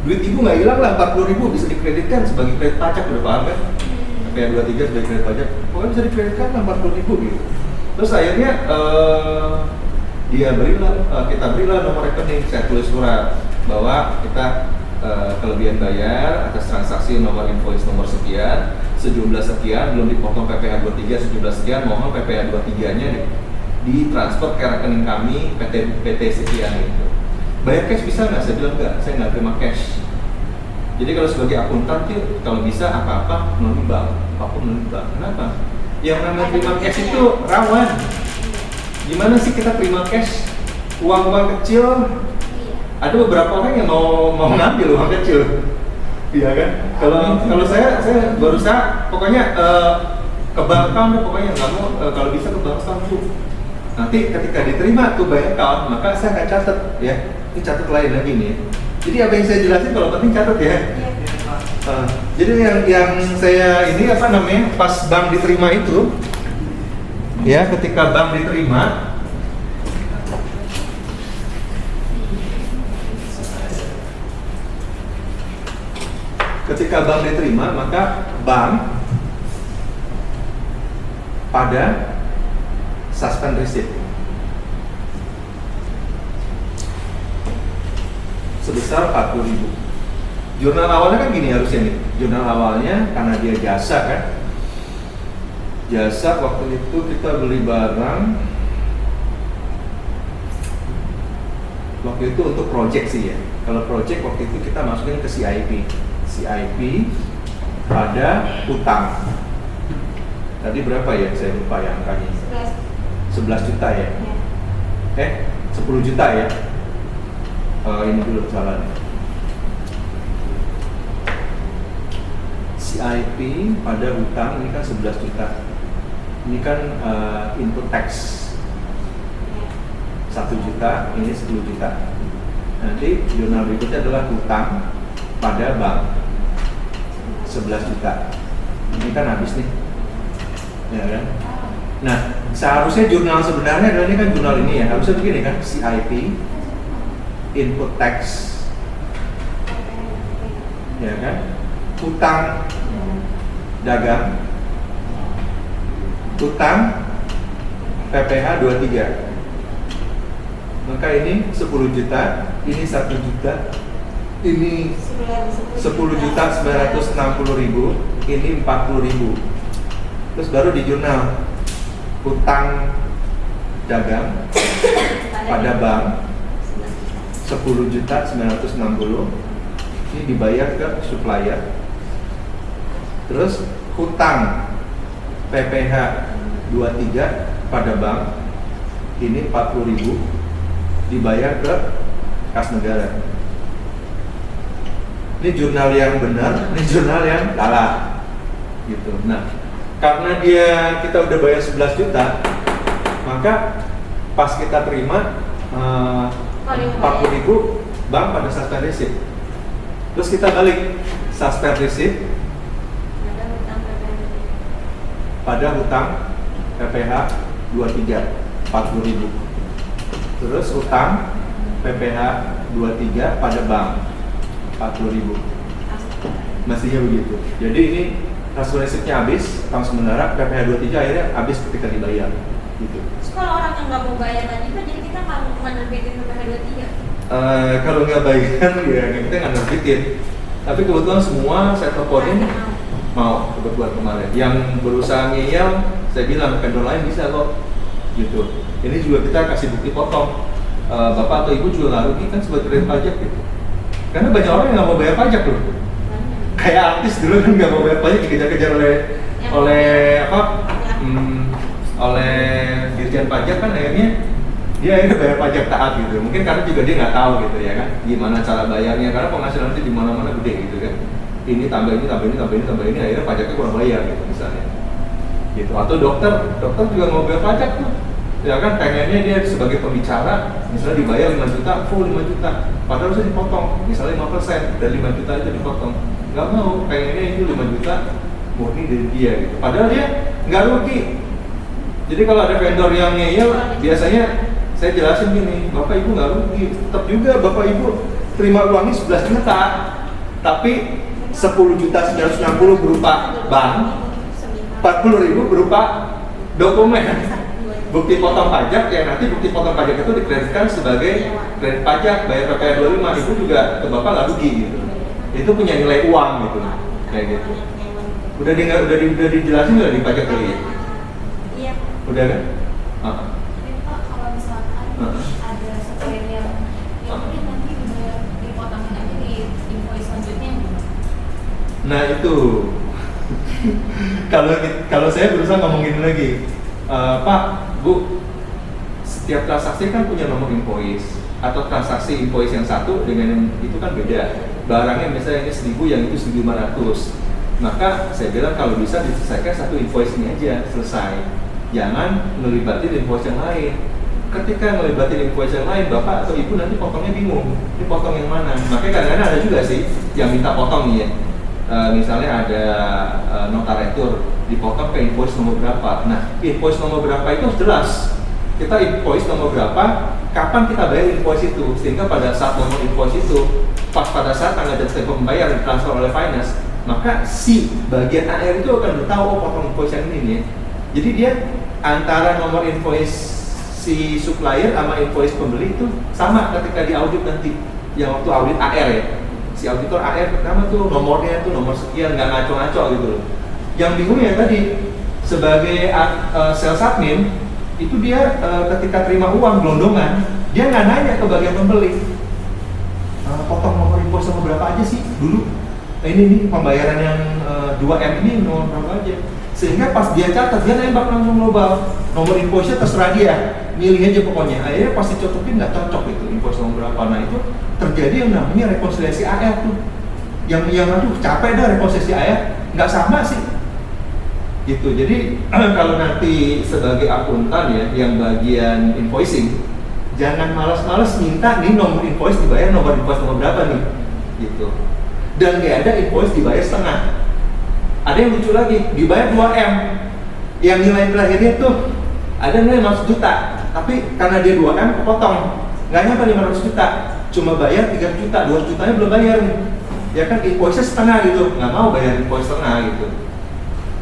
Speaker 1: Duit ibu nggak hilang lah, 40.000 bisa dikreditkan sebagai kredit pajak, udah paham kan? Kayak 23 sebagai kredit pajak, pokoknya bisa dikreditkan lah 40.000 gitu. Terus akhirnya kita berilah nomor rekening, saya tulis surat bahwa kita kelebihan bayar atas transaksi nomor invoice nomor sekian, sejumlah sekian, belum dipotong PPh 23 sejumlah sekian, mohon PPh 23-nya ditransfer ke rekening kami PT sekian gitu. Bayar cash bisa nggak? Saya bilang nggak, saya nggak terima cash. Jadi kalau sebagai akuntan tuh kalau bisa apa-apa melalui bank, apapun melalui bank. Kenapa? Yang namanya terima cash itu rawan. Gimana sih kita terima cash? Uang-uang kecil, ada beberapa orang yang mau ngambil uang kecil, iya kan? Kalau saya berusaha pokoknya ke bank account, pokoknya nggak mau kalau bisa ke bank account tuh. Nanti ketika diterima tuh bank account, maka saya akan catat ya. Ini catat lain lagi nih. Jadi apa yang saya jelasin kalau penting catat ya. Jadi yang saya ini apa namanya, pas bank diterima itu, ya ketika bank diterima. Ketika bank diterima, maka bank pada suspend receipt sebesar 40.000. Jurnal awalnya kan gini harusnya nih. Jurnal awalnya karena dia jasa kan. Jasa waktu itu kita beli barang. Waktu itu untuk project sih ya. Kalau project waktu itu kita masukin ke CIP pada utang. Tadi berapa ya? Saya lupa ya angkanya. 11 juta ya? 10 juta ya? Ini dulu salah nih. CIP pada utang ini kan 11 juta. Ini kan input tax 1 juta, ini 10 juta. Nanti jurnal berikutnya adalah utang pada bank 11 juta. Ini kan habis nih, ya kan? Nah, seharusnya jurnal sebenarnya adalah ini kan jurnal ini ya, harusnya begini kan, CIP, input tax, ya kan? Utang dagang, utang PPh 23. Maka ini 10 juta, ini 1 juta, ini 10.960.000, ini 40.000. Terus baru di jurnal utang dagang pada bank 10.960.000, ini dibayar ke supplier. Terus hutang PPh 23 pada bank ini 40.000, dibayar ke kas negara. Ini jurnal yang benar, ini jurnal yang salah gitu. Nah, karena kita udah bayar 11 juta, maka pas kita terima 40.000, bank pada suspend receipt. Terus kita balik suspend receipt pada hutang PPh 23 40.000. Terus utang PPh 23 pada bank 40.000. Mestinya begitu. Jadi ini transfer receipt-nya habis, utang sementara PPh 23 akhirnya habis ketika dibayar gitu.
Speaker 3: Terus kalau orang yang nggak mau bayar tadi Pak, jadi kita nggak menerbitin PPh 23?
Speaker 1: Kalau nggak bayar ya kita nggak nerbitin. Tapi kebetulan semua saya teleponin mau kebetulan kemarin. Yang berusaha ngeyel, saya bilang vendor lain bisa kok gitu. Ini juga kita kasih bukti potong. Bapak atau ibu juga nggak rugi kan sebagai kredit pajak gitu. Karena banyak orang yang nggak mau bayar pajak loh. kayak artis dulu kan nggak mau bayar pajak dikejar-kejar oleh apa oleh Dirjen Pajak kan akhirnya dia akhirnya bayar pajak taat gitu. Mungkin karena juga dia nggak tahu gitu ya kan gimana cara bayarnya, karena penghasilan itu di mana-mana gede gitu kan. Ini tambah ini tambah ini tambah ini tambah ini, akhirnya pajaknya kurang bayar gitu misalnya. Gitu. Atau dokter juga mau bayar pajak tuh. Ya kan pengennya dia sebagai pembicara misalnya dibayar 5 juta, full 5 juta. Padahal harusnya dipotong, misalnya 5% dari 5 juta itu dipotong. Nggak mau, pengennya itu 5 juta murni dari dia gitu. Padahal dia nggak rugi. Jadi kalau ada vendor yang ngeyel, biasanya saya jelasin gini, Bapak Ibu nggak rugi. Tetap juga Bapak Ibu terima uangnya 11 juta, tapi 10 juta 960 berupa bank, 40.000 berupa dokumen. Bukti potong pajak, ya nanti bukti potong pajak itu dikreditkan sebagai kredit pajak, bayar PPh 25, itu juga ke Bapak nggak rugi gitu. Itu punya nilai uang gitu, kayak gitu. Udah dijelasin nggak di pajak tadi?
Speaker 3: Iya.
Speaker 1: Udah kan?
Speaker 3: Tapi Pak, kalau misalkan ada supplier yang mungkin nanti udah dipotongin aja di invoice selanjutnya.
Speaker 1: Nah itu, kalau saya berusaha ngomongin lagi, Pak, Bu, setiap transaksi kan punya nomor invoice, atau transaksi invoice yang satu dengan yang itu kan beda. Barangnya misalnya ini 1000, yang itu 1500. Maka saya bilang kalau bisa diselesaikan satu invoice ini aja, selesai. Jangan melibatin invoice yang lain. Ketika melibatin invoice yang lain, Bapak atau Ibu nanti potongnya bingung. Ini potong yang mana? Makanya kadang-kadang ada juga sih yang minta potong nih ya. Misalnya ada notaretur dipotong ke invoice nomor berapa. Nah, invoice nomor berapa itu harus jelas. Kita invoice nomor berapa, kapan kita bayar invoice itu, sehingga pada saat nomor invoice itu, pas pada saat tanggal jatuh pembayar ditransfer oleh finance, maka si bagian AR itu akan bertahu, oh potong invoice yang ini nih. Jadi dia antara nomor invoice si supplier sama invoice pembeli itu sama ketika diaudit nanti, yang waktu audit AR ya. Si auditor AR pertama tuh nomornya tuh nomor sekian, nggak ngaco-ngaco gitu loh. Yang bingungnya tadi sebagai sales admin itu dia ketika terima uang gelondongan, dia nggak nanya ke bagian pembeli, potong nomor invoice nomor berapa aja sih dulu. Nah, ini pembayaran yang 2M ini nomor berapa aja, sehingga pas dia catat dia nembak langsung global, nomor invoice-nya terserah dia, milih aja pokoknya. Akhirnya pasti cocoknya nggak cocok itu invoice nomor berapa. Nah itu terjadi yang namanya rekonsiliasi AR tuh, yang aduh capek dah rekonsiliasi AR, nggak sama sih gitu. Jadi kalau nanti sebagai akuntan ya yang bagian invoicing, jangan malas-malas minta nih nomor invoice dibayar nomor invoice nomor berapa nih gitu. Dan nggak ada invoice dibayar setengah. Ada yang lucu lagi, dibayar 2M, yang nilai terakhirnya tuh ada nilai 500 juta, tapi karena dia 2M kepotong, nggak nyampe 500 juta, cuma bayar 3 juta, 200 jutanya belum bayar nih. Ya kan invoice-nya setengah gitu, nggak mau bayar invoice setengah gitu.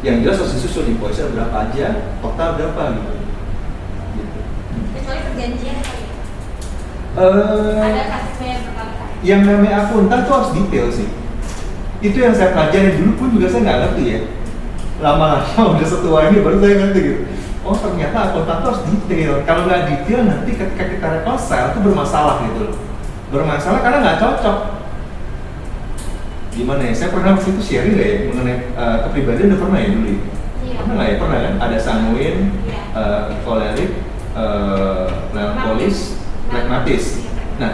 Speaker 1: Yang jelas harus disusun invoice-nya berapa aja, total berapa gitu.
Speaker 3: Kecuali perjanjian kali ya? Ada kasus bayar berkali-kali.
Speaker 1: Yang namanya akuntan tuh harus detail sih. Itu yang saya pelajari dulu pun juga saya nggak ngerti ya. Lama-lama udah setua ini baru saya ngerti gitu. Oh ternyata akuntan tuh harus detail. Kalau nggak detail nanti ketika kita reconcile itu bermasalah gitu loh. Bermasalah karena nggak cocok. Gimana ya? Saya pernah waktu itu sharing nggak ya mengenai kepribadian, udah pernah ya dulu?
Speaker 3: Iya.
Speaker 1: Pernah nggak ya? Pernah kan? Ada sanguin, kolerik, melankolis, pragmatis. Nah,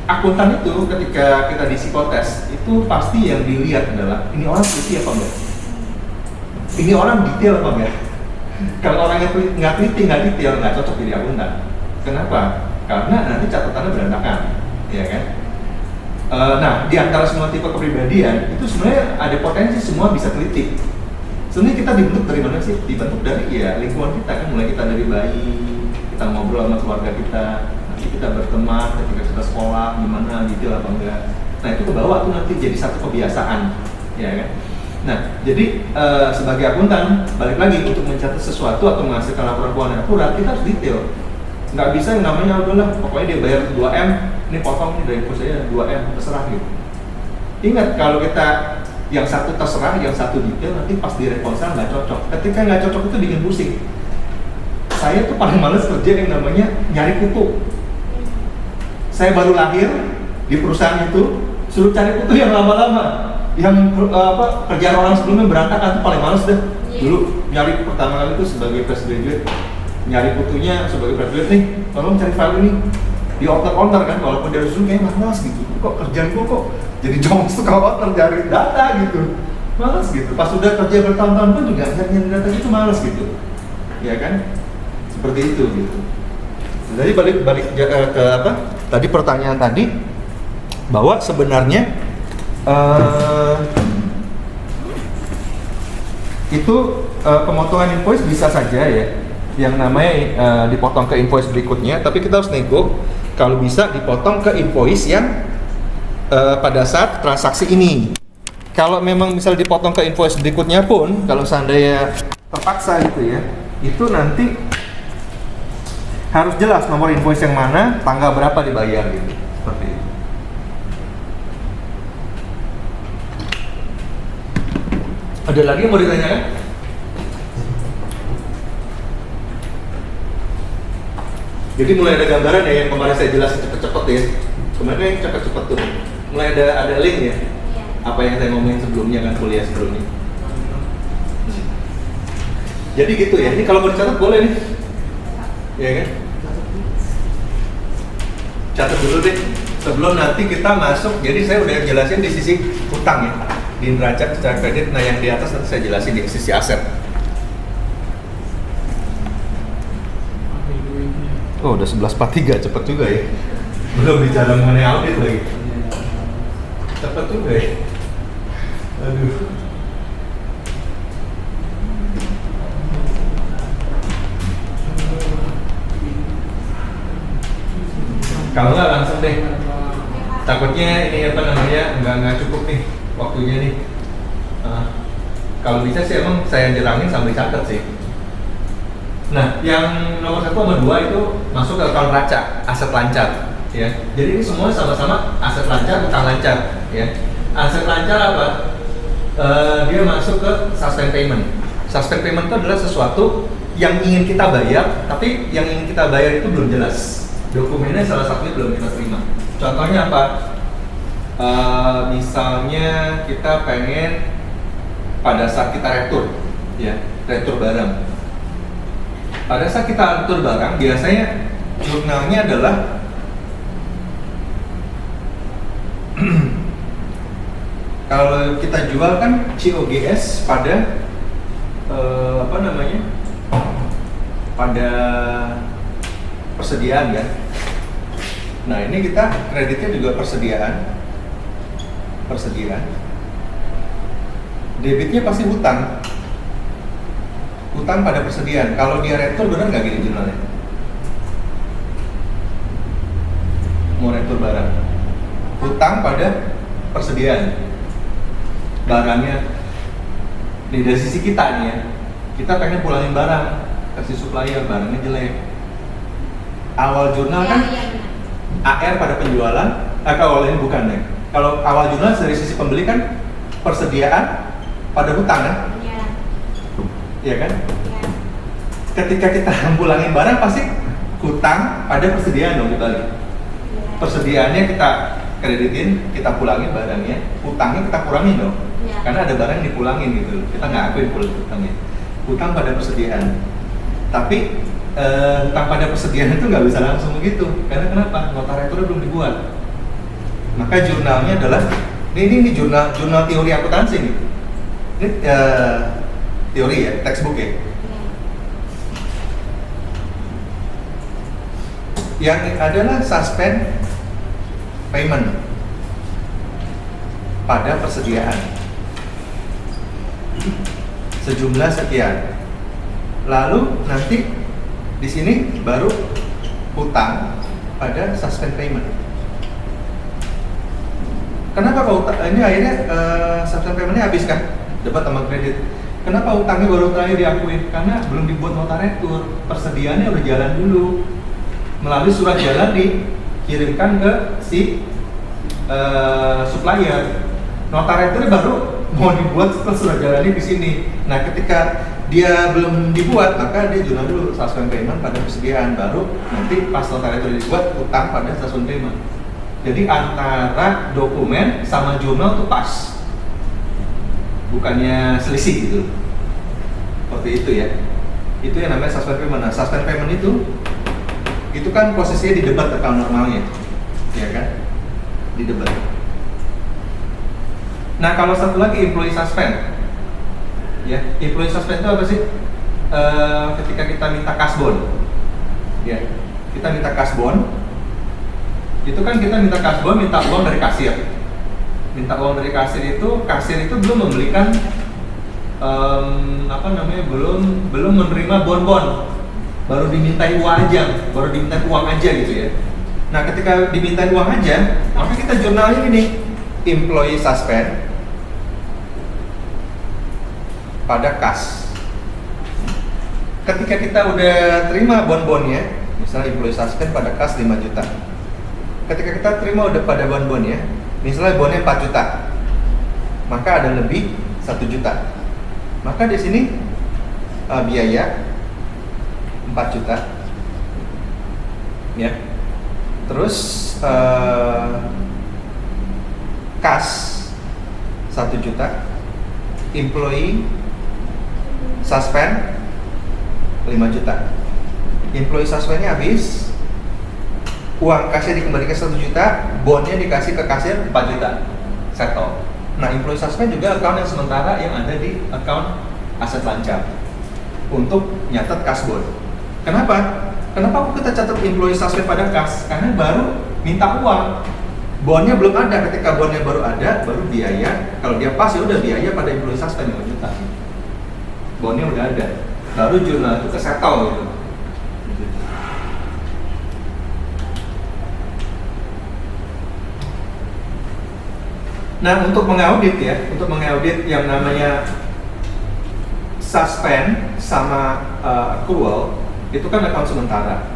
Speaker 1: akuntan itu ketika kita di psikotes itu pasti yang dilihat adalah ini orang teliti apa enggak? Ini orang detail apa enggak? Kalau orangnya nggak teliti, nggak detail, nggak cocok jadi akuntan. Kenapa? Karena nanti catatannya berantakan, ya kan? Nah, di antara semua tipe kepribadian itu sebenarnya ada potensi semua bisa teliti. Sebenarnya kita dibentuk dari mana sih? Dibentuk dari ya lingkungan kita kan, mulai kita dari bayi, kita ngobrol sama keluarga kita, nanti kita berteman, ketika kita sekolah, gimana detail apa enggak. Nah itu ke bawah tuh nanti jadi satu kebiasaan, ya kan? Nah, jadi sebagai akuntan, balik lagi untuk mencatat sesuatu atau menghasilkan laporan keuangan akurat, kita harus detail. Nggak bisa yang namanya udahlah, pokoknya dia bayar 2M, ini potong nih dari invoice saya 2M, terserah gitu. Ingat kalau kita yang satu terserah, yang satu detail, nanti pas direkonsiliasi nggak cocok. Ketika nggak cocok itu bikin pusing. Saya tuh paling males kerja yang namanya nyari kutu. Saya baru lahir di perusahaan itu, suruh cari kutu yang lama-lama. yang kerjaan orang sebelumnya berantakan tuh paling males deh.
Speaker 3: Iya.
Speaker 1: Dulu nyari pertama kali tuh sebagai fresh graduate, nyari putunya sebagai graduate nih, tolong cari file ini di order kan, walaupun dari dulu kayak malas gitu. Kok kerjaan gua kok jadi joms tuh kalau order cari data gitu, malas gitu. Pas udah kerja bertahun-tahun pun juga nyari data itu malas gitu, ya kan? Seperti itu gitu. Jadi balik ke apa? Tadi pertanyaan tadi bahwa sebenarnya itu pemotongan invoice bisa saja ya, yang namanya dipotong ke invoice berikutnya, tapi kita harus nego kalau bisa dipotong ke invoice yang pada saat transaksi ini. Kalau memang misal dipotong ke invoice berikutnya pun, kalau seandainya terpaksa gitu ya, itu nanti harus jelas nomor invoice yang mana, tanggal berapa dibayar gitu, seperti itu. Ada lagi yang mau ditanyakan? Jadi mulai ada gambaran ya, yang kemarin saya jelasin cepet-cepet ya. Kemarin yang cepet-cepet tuh, mulai ada link ya.
Speaker 3: Iya.
Speaker 1: Apa yang saya ngomongin sebelumnya kan, kuliah sebelumnya. Jadi gitu ya, ini kalau mau dicatat boleh nih. Ya kan? Catat dulu deh, sebelum nanti kita masuk. Jadi saya udah jelasin di sisi utang ya, di neraca secara kredit. Nah yang di atas nanti saya jelasin di sisi aset. Oh udah 11.43, cepet juga ya. Belum bicara mengenai audit lagi. Cepet juga ya. Aduh. Kalau nggak langsung deh. Takutnya ini apa namanya nggak cukup nih waktunya nih. Kalau bisa sih emang saya jerangin sambil catat sih. Nah, yang nomor 1 sama 2 itu masuk ke account neraca, aset lancar, ya. Jadi ini semua sama-sama aset lancar, utang lancar, ya. Aset lancar apa? Dia masuk ke suspend payment. Suspend payment itu adalah sesuatu yang ingin kita bayar, tapi yang ingin kita bayar itu belum jelas. Dokumennya salah satunya belum kita terima. Contohnya apa? Misalnya kita pengen pada saat kita retur, ya, retur barang. Pada saat kita retur barang, biasanya jurnalnya adalah kalau kita jual kan COGS pada apa namanya? Pada persediaan kan. Nah ini kita kreditnya juga persediaan, debitnya pasti hutang pada persediaan. Kalau dia retur benar nggak gini jurnalnya? Mau retur barang, hutang pada persediaan barangnya. Nih dari sisi kita nih ya, kita pengen pulangin barang kasih supplier, barangnya jelek. Awal jurnal kan AR pada penjualan, kalau ini bukan deh. Kalau awal jurnal dari sisi pembeli kan persediaan pada hutang kan?
Speaker 3: Iya.
Speaker 1: Iya kan?
Speaker 3: Iya.
Speaker 1: Ketika kita pulangin barang pasti hutang pada persediaan dong dibalik.
Speaker 3: Iya.
Speaker 1: Persediaannya kita kreditin, kita pulangin barangnya, hutangnya kita kurangin dong.
Speaker 3: Iya.
Speaker 1: Karena ada barang yang dipulangin gitu. Kita nggak akuin hutangnya. Hutang pada persediaan. Tapi hutang pada persediaan itu nggak bisa langsung begitu. Karena kenapa? Notareturnya belum dibuat. Maka jurnalnya adalah ini jurnal teori akuntansi nih. Ini teori ya, textbook ya. Yang adalah suspend payment pada persediaan sejumlah sekian. Lalu nanti di sini baru hutang pada suspend payment. Kenapa ini akhirnya suspend paymentnya habis kan? Dapat sama kredit. Kenapa hutangnya baru terakhir diakuin? Karena belum dibuat notaretur, persediaannya udah jalan dulu. Melalui surat jalan dikirimkan ke si supplier. Notareturnya baru mau dibuat setelah surat jalannya di sini. Nah, ketika dia belum dibuat, maka dia jurnal dulu suspend payment pada persediaan, baru nanti pas notaretur dibuat hutang pada suspend payment. Jadi antara dokumen sama jurnal itu pas. bukannya selisih gitu. Seperti itu ya. Itu yang namanya suspend payment. Nah, suspend payment itu kan posisinya di debat account normalnya, ya kan? Di debat. Nah, kalau satu lagi employee suspend, ya, employee suspend itu apa sih? Ketika kita minta kasbon, ya, kita minta kasbon, itu kan kita minta kasbon, minta uang dari kasir. Minta uang dari kasir itu belum membelikan belum menerima bon-bon, baru dimintai uang aja gitu ya. Nah, ketika dimintai uang aja, maka kita jurnalnya ini employee suspend pada kas. Ketika kita udah terima bon-bonnya, misalnya employee suspend pada kas 5 juta. Ketika kita terima udah pada bon-bonnya, misalnya bonnya 4 juta, maka ada lebih 1 juta. Maka di sini biaya 4 juta, ya. Terus kas 1 juta, employee suspend 5 juta. Employee suspendnya habis, uang kasnya dikembalikan 1 juta, bonnya dikasih ke kasir 4 juta, settle. Nah, employee suspend juga account yang sementara yang ada di account aset lancar untuk nyatet kas bon. Kenapa? Kenapa kita catat employee suspend pada kas? Karena baru minta uang, bonnya belum ada. Ketika bonnya baru ada, baru biaya. Kalau dia pas ya udah biaya pada employee suspend 5 juta. Bonnya udah ada, baru jurnal itu settle gitu. Nah, untuk mengaudit yang namanya suspend sama accrual itu kan account sementara.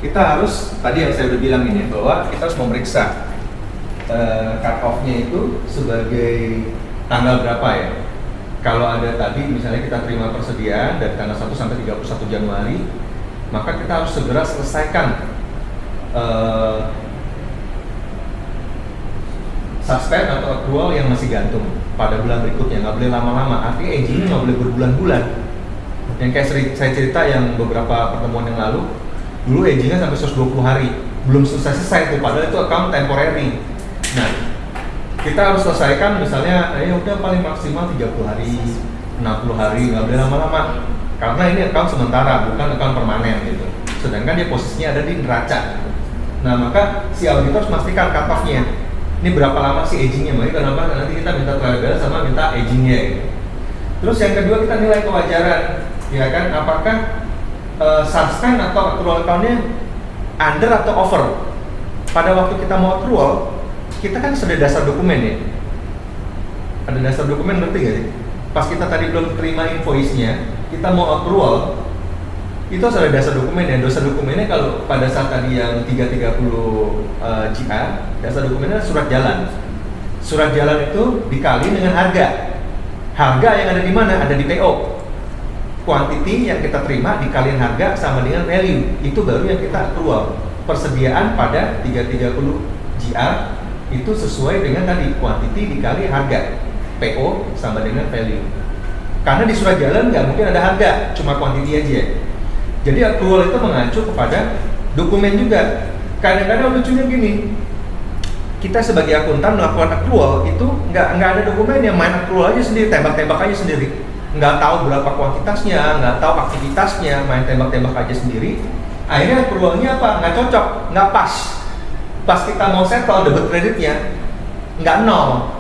Speaker 1: Kita harus, tadi yang saya udah bilang ini, bahwa kita harus memeriksa cut off-nya itu sebagai tanggal berapa ya. Kalau ada tadi misalnya kita terima persediaan dari tanggal 1 sampai 31 Januari, maka kita harus segera selesaikan suspend atau accrual yang masih gantung pada bulan berikutnya, nggak boleh lama-lama. Artinya agingnya nggak boleh berbulan-bulan. Yang kayak saya cerita yang beberapa pertemuan yang lalu, dulu agingnya sampai 120 hari, belum selesai tuh, padahal itu account temporary. Nah, kita harus selesaikan misalnya, ya udah paling maksimal 30 hari, 60 hari, nggak boleh lama-lama. Karena ini account sementara, bukan account permanen gitu. Sedangkan dia posisinya ada di neraca. Nah, maka si auditor harus memastikan cut off-nya. Ini berapa lama sih agingnya? Makanya kenapa nanti kita minta trial sama minta agingnya gitu. Terus yang kedua kita nilai kewajaran, ya kan? Apakah suspend atau accrual account-nya under atau over? Pada waktu kita mau accrual, kita kan sudah dasar dokumen ya. Ada dasar dokumen, ngerti gak sih? Pas kita tadi belum terima invoice-nya, kita mau accrual, itu harus ada dasar dokumen ya. Dasar dokumennya kalau pada saat tadi yang 330 GA, dasar dokumennya surat jalan. Surat jalan itu dikali dengan harga. Harga yang ada di mana? Ada di PO. Quantity yang kita terima dikaliin harga sama dengan value. Itu baru yang kita accrual. Persediaan pada 330 GA itu sesuai dengan tadi quantity dikali harga. PO sama dengan value. Karena di surat jalan nggak mungkin ada harga, cuma quantity aja. Jadi accrual itu mengacu kepada dokumen juga. Kadang-kadang lucunya gini, kita sebagai akuntan melakukan accrual itu nggak ada dokumen, yang main accrual aja sendiri, tembak-tembak aja sendiri, nggak tahu berapa kuantitasnya, nggak tahu aktivitasnya, main tembak-tembak aja sendiri. Akhirnya accrualnya apa? Nggak cocok, nggak pas. Pas kita mau settle debit kreditnya nggak nol,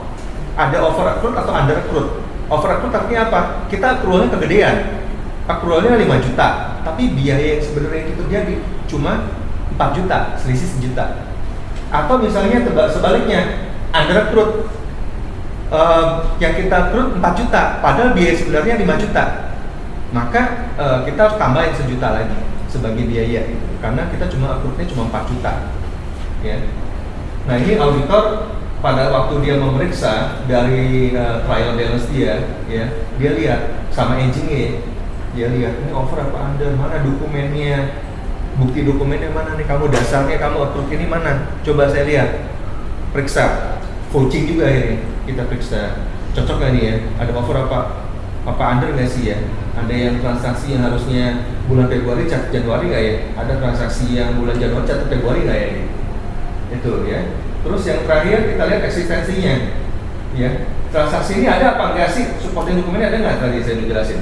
Speaker 1: ada over accrued atau under accrued. Over accrued artinya apa? Kita accrualnya kegedean. Accrualnya 5 juta, tapi biaya yang sebenarnya itu jadi cuma 4 juta, selisih 1 juta. Atau misalnya sebaliknya, under accrued, yang kita accrued 4 juta, padahal biaya sebenarnya 5 juta. Maka kita harus tambahin 1 juta lagi sebagai biaya gitu. Karena kita cuma accruednya cuma 4 juta. Ya. Nah, ini auditor pada waktu dia memeriksa dari trial balance dia, ya, dia lihat sama agingnya. Dia lihat ini over apa under, mana dokumennya, bukti dokumennya mana nih, kamu dasarnya kamu approve ini mana, coba saya lihat, periksa, vouching juga ini kita periksa. cocok nggak nih ya, ada over apa under nggak sih ya, ada yang transaksi yang harusnya bulan Februari catat Januari nggak ya, ada transaksi yang bulan Januari catat Februari nggak ya, itu ya. Terus yang terakhir kita lihat eksistensinya ya, transaksi ini ada apa enggak sih, supporting dokumennya ada nggak, tadi saya udah jelasin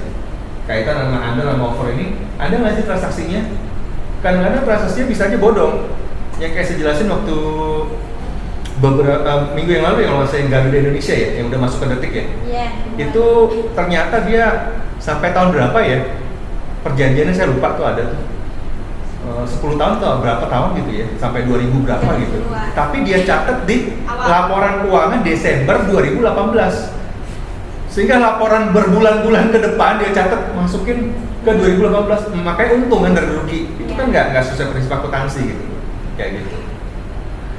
Speaker 1: kaitan sama under sama over ini, ada nggak sih transaksinya. Kadang-kadang transaksinya bisa aja bodong, yang kayak saya jelasin waktu beberapa minggu yang lalu yang saya Garuda Indonesia ya, yang udah masuk ke Detik ya.
Speaker 3: Iya.
Speaker 1: Itu ternyata dia sampai tahun berapa ya, perjanjiannya saya lupa tuh, ada tuh 10 tahun atau berapa tahun gitu ya, sampai 2000 berapa gitu. Tapi dia catat di laporan keuangan Desember 2018. Sehingga laporan berbulan-bulan ke depan dia catat masukin ke 2018, makanya untung kan dari rugi. Itu kan nggak sesuai prinsip akuntansi gitu, kayak gitu.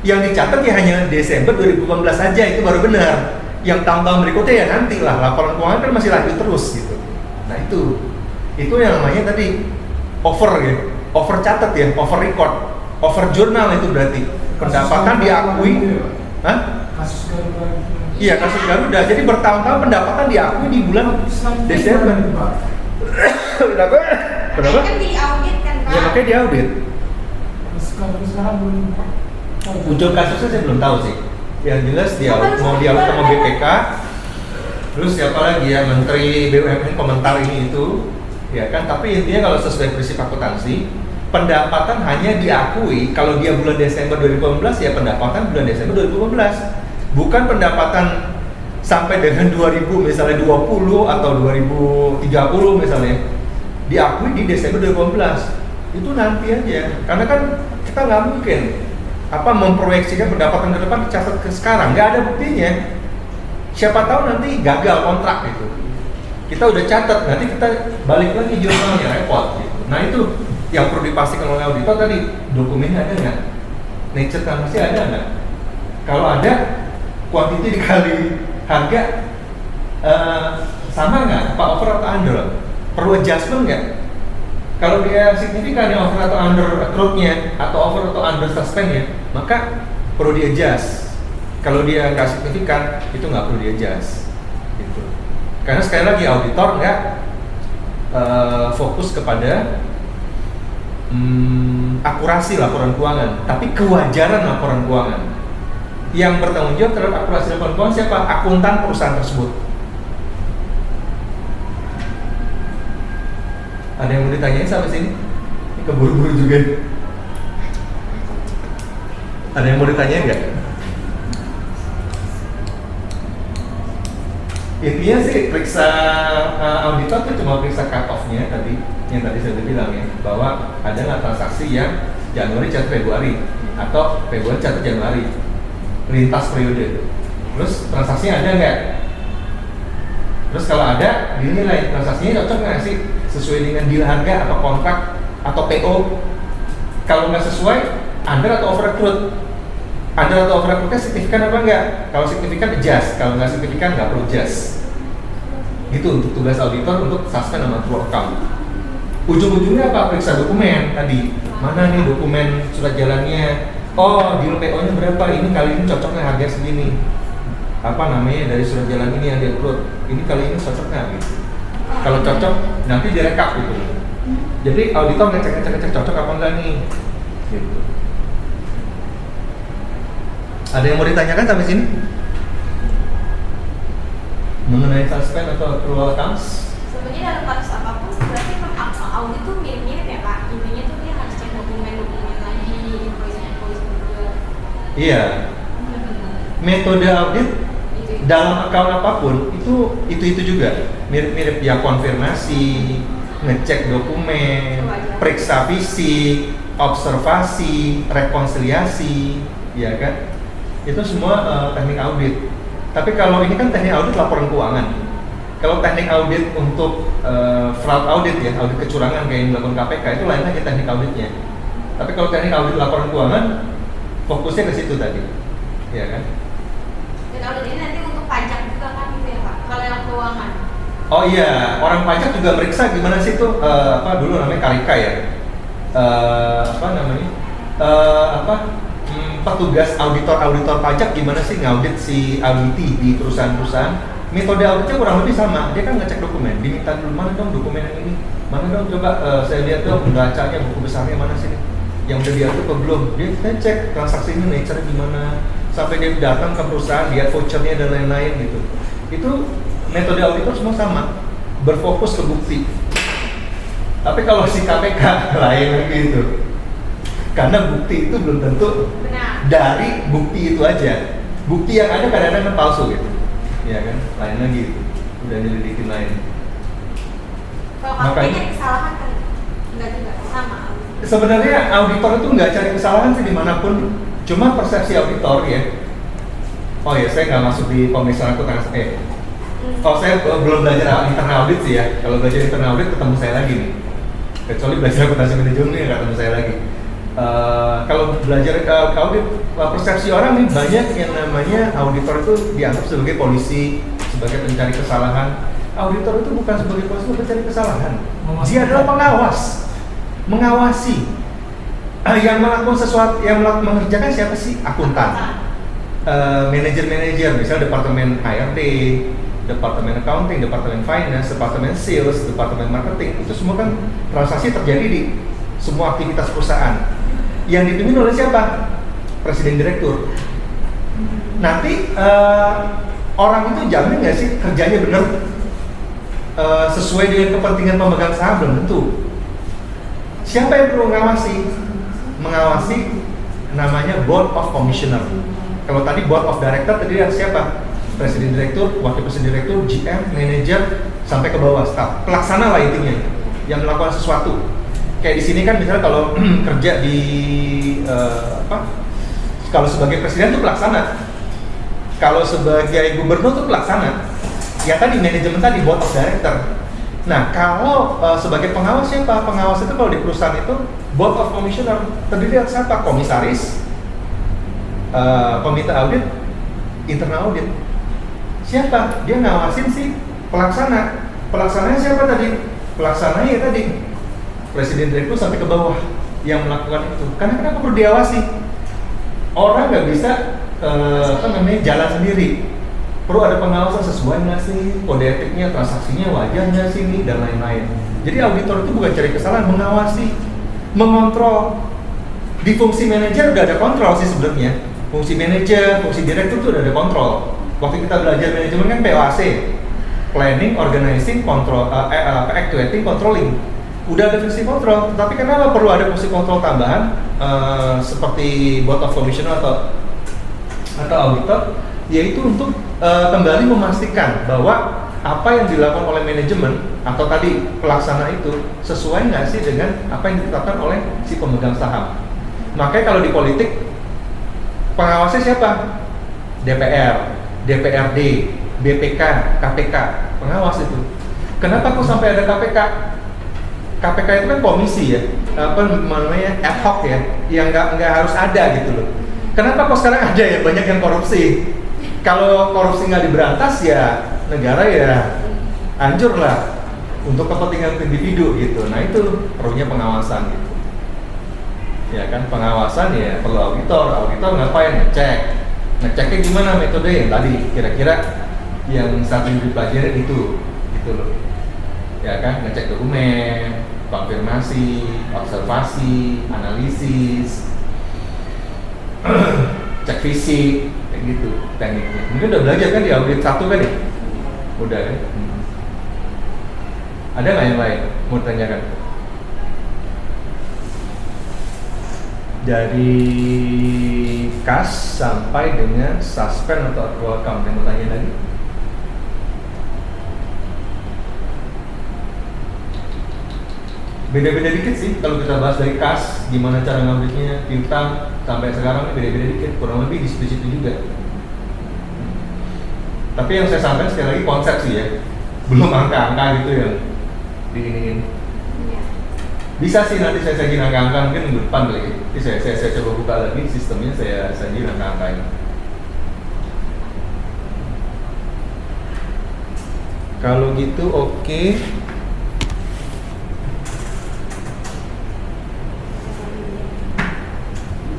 Speaker 1: Yang dicatat ya hanya Desember 2018 saja, itu baru benar. Yang tahun-tahun berikutnya ya nanti lah, laporan keuangan kan masih lanjut terus gitu. Nah itu yang namanya tadi over ya, over catat ya, over record, over jurnal itu berarti pendapatan diakui. Hah?
Speaker 2: Kasus Garuda.
Speaker 1: Iya, kasus Garuda. Jadi bertahun-tahun pendapatan diakui di bulan Desember. Kenapa? Kenapa?
Speaker 3: Kan di audit kan Pak.
Speaker 1: Ya makanya diaudit.
Speaker 2: Sekarang belum
Speaker 1: Muncul kasusnya saya belum tahu sih. Yang jelas dia mau diaudit sama BPK. Terus siapa lagi ya, Menteri BUMN komentar ini itu, ya kan? Tapi intinya kalau sesuai prinsip akuntansi, pendapatan hanya diakui kalau dia bulan Desember 2018 ya pendapatan bulan Desember 2018. Bukan pendapatan sampai dengan 2000 misalnya 20 atau 2030 misalnya diakui di Desember 2018. Itu nanti aja. Karena kan kita nggak mungkin memproyeksikan pendapatan ke depan dicatat ke sekarang, nggak ada buktinya. Siapa tahu nanti gagal kontrak gitu. Kita udah catat, nanti kita balik lagi jurnalnya, repot gitu. Nah itu yang perlu dipastikan oleh auditor tadi, dokumennya ada nggak? Nature transaksi ada nggak? Kalau ada, quantity dikali harga sama nggak? Apa over atau under? Perlu adjustment nggak? Kalau dia signifikan ya over atau under accrued-nya, atau over atau under suspend-nya, maka perlu di-adjust. Kalau dia nggak signifikan, itu nggak perlu di-adjust. Gitu. Karena sekali lagi auditor nggak fokus kepada akurasi laporan keuangan, tapi kewajaran laporan keuangan. Yang bertanggung jawab terhadap akurasi laporan keuangan siapa? Akuntan perusahaan tersebut. Ada yang mau ditanyain sampai sini? Ini keburu-buru juga. Ada yang mau ditanyain nggak? Intinya sih periksa auditor itu cuma periksa cut off-nya tadi, yang tadi saya udah bilang ya, bahwa ada nggak transaksi yang Januari catat Februari atau Februari catat Januari, lintas periode. Terus transaksinya ada nggak? Terus kalau ada, dinilai transaksinya cocok nggak sih sesuai dengan deal harga atau kontrak atau PO. Kalau nggak sesuai, under atau over accrued. Under atau over accrued signifikan apa enggak? Kalau signifikan adjust, kalau nggak signifikan nggak perlu adjust. Itu untuk tugas auditor untuk suspend sama true account. Ujung-ujungnya apa? Periksa dokumen tadi. Mana nih dokumen surat jalannya? Oh, deal PO-nya berapa? Ini kali ini cocoknya harga segini. Apa namanya dari surat jalan ini yang di-upload? Ini kali ini cocok nggak gitu? Kalau cocok, nanti direkap gitu. Jadi auditor ngecek cocok apa enggak nih? Gitu. Ada yang mau ditanyakan sampai sini? Mengenai suspend atau accrual accounts?
Speaker 3: Sebenarnya dalam kasus apapun berarti audit tuh mirip-mirip ya Pak. Intinya tuh dia harus cek dokumen-dokumen lagi, invoice juga.
Speaker 1: Iya. Metode audit dalam account apapun itu juga mirip-mirip ya, konfirmasi, ngecek dokumen, periksa fisik, observasi, rekonsiliasi, ya kan? Itu semua teknik audit. Tapi kalau ini kan teknik audit laporan keuangan. Kalau teknik audit untuk fraud audit ya, audit kecurangan kayak yang dilakukan KPK itu lain aja teknik auditnya. Tapi kalau teknik audit laporan keuangan fokusnya ke situ tadi, ya kan?
Speaker 3: Dan audit ini nanti untuk pajak juga kan gitu ya Pak? Kalau yang keuangan.
Speaker 1: Oh iya, orang pajak juga meriksa gimana sih tuh dulu namanya karika ya, petugas auditor pajak gimana sih ngaudit si auditi di perusahaan-perusahaan metode auditnya kurang lebih sama. Dia kan ngecek dokumen, diminta dulu mana dong dokumen yang ini, mana dong coba saya lihat dong neracanya, buku besarnya mana sih, yang udah diatur atau belum. Dia cek transaksi ini nature gimana, sampai dia datang ke perusahaan, lihat vouchernya dan lain-lain gitu. Itu metode auditor semua sama, berfokus ke bukti. Tapi kalau si KPK lain lagi itu, karena bukti itu belum tentu
Speaker 3: Benar.
Speaker 1: dari bukti itu aja. Bukti yang ada kadang-kadang palsu gitu, ya kan? Lain lagi itu, udah nyelidikin lain.
Speaker 3: Kalau kamu
Speaker 1: Makanya-
Speaker 3: punya kesalahan kan enggak juga sama.
Speaker 1: Sebenarnya auditor itu nggak cari kesalahan sih dimanapun, cuma persepsi auditor ya. Oh ya, saya nggak masuk di pemeriksaan akuntansi. Oh, saya belum belajar internal audit sih ya. Kalau belajar internal audit ketemu saya lagi nih. Kecuali belajar akuntansi manajemen nggak ketemu saya lagi. Kalau belajar audit, persepsi orang nih banyak yang namanya auditor itu dianggap sebagai polisi, sebagai pencari kesalahan. Auditor itu bukan sebagai polisi, pencari kesalahan. Dia adalah pengawas, mengawasi. Yang melakukan sesuatu, yang mengerjakan siapa sih? Akuntan, manajer-manajer, misalnya departemen HRD, departemen accounting, departemen finance, departemen sales, departemen marketing, itu semua kan transaksi terjadi di semua aktivitas perusahaan. Yang dipimpin oleh siapa? Presiden direktur. Nanti orang itu jamin nggak sih kerjanya benar sesuai dengan kepentingan pemegang saham? Belum tentu. Siapa yang perlu mengawasi? Mengawasi namanya Board of Commissioner. Kalau tadi Board of Director terdiri dari siapa? Presiden direktur, wakil presiden direktur, GM, manajer, sampai ke bawah staff. Pelaksana lah intinya, yang melakukan sesuatu. Kayak di sini kan misalnya kalau kerja di kalau sebagai presiden itu pelaksana, kalau sebagai gubernur itu pelaksana. Yang tadi manajemen tadi board of director. Nah kalau sebagai pengawas siapa? Pengawas itu kalau di perusahaan itu board of commissioner, terdiri dari siapa? Komisaris, komite audit, internal audit. Siapa? Dia ngawasin si pelaksana. Pelaksananya siapa tadi? Pelaksananya ya tadi presiden direktur sampai ke bawah yang melakukan itu. Karena kenapa perlu diawasi? Orang nggak bisa jalan sendiri. Perlu ada pengawasan sesuai nggak sih kode etiknya, transaksinya wajar nggak sih ini dan lain-lain. Jadi auditor itu bukan cari kesalahan, mengawasi, mengontrol. Di fungsi manajer udah ada kontrol sih sebenarnya. Fungsi manajer, fungsi direktur itu udah ada kontrol. Waktu kita belajar manajemen kan POAC, planning, organizing, control, actuating, controlling. Udah ada fungsi kontrol, tapi kenapa perlu ada fungsi kontrol tambahan seperti board of commissioner atau auditor? Yaitu untuk kembali memastikan bahwa apa yang dilakukan oleh manajemen atau tadi pelaksana itu sesuai nggak sih dengan apa yang ditetapkan oleh si pemegang saham. Makanya kalau di politik pengawasnya siapa? DPR, DPRD, BPK, KPK, pengawas itu. Kenapa kok sampai ada KPK? KPK itu kan komisi ya, apa namanya ad hoc ya, yang nggak harus ada gitu loh. Kenapa kok sekarang ada ya banyak yang korupsi? Kalau korupsi nggak diberantas ya negara ya hancur lah untuk kepentingan individu gitu. Nah itu perlunya pengawasan gitu. Ya kan pengawasan ya perlu auditor. Auditor ngapain? Ngeceknya gimana metode yang tadi kira-kira yang saat ini dipelajari itu gitu loh. Ya kan ngecek dokumen, konfirmasi, observasi, analisis, cek fisik, kayak gitu tekniknya. Mungkin udah belajar kan di audit 1 kan ya? Udah kan? Ada nggak yang lain mau tanyakan? Dari kas sampai dengan suspend atau accrual account yang mau tanya lagi? Beda-beda dikit sih kalau kita bahas dari kas, gimana cara ngauditnya, piutang sampai sekarang ini beda-beda dikit, kurang lebih di situ juga. Tapi yang saya sampaikan sekali lagi konsep sih ya, belum angka-angka gitu yang diiniin. Bisa sih nanti saya sajiin angka-angka mungkin minggu depan kali ya. Jadi saya coba buka lagi sistemnya, saya sajiin angka-angkanya. Kalau gitu oke.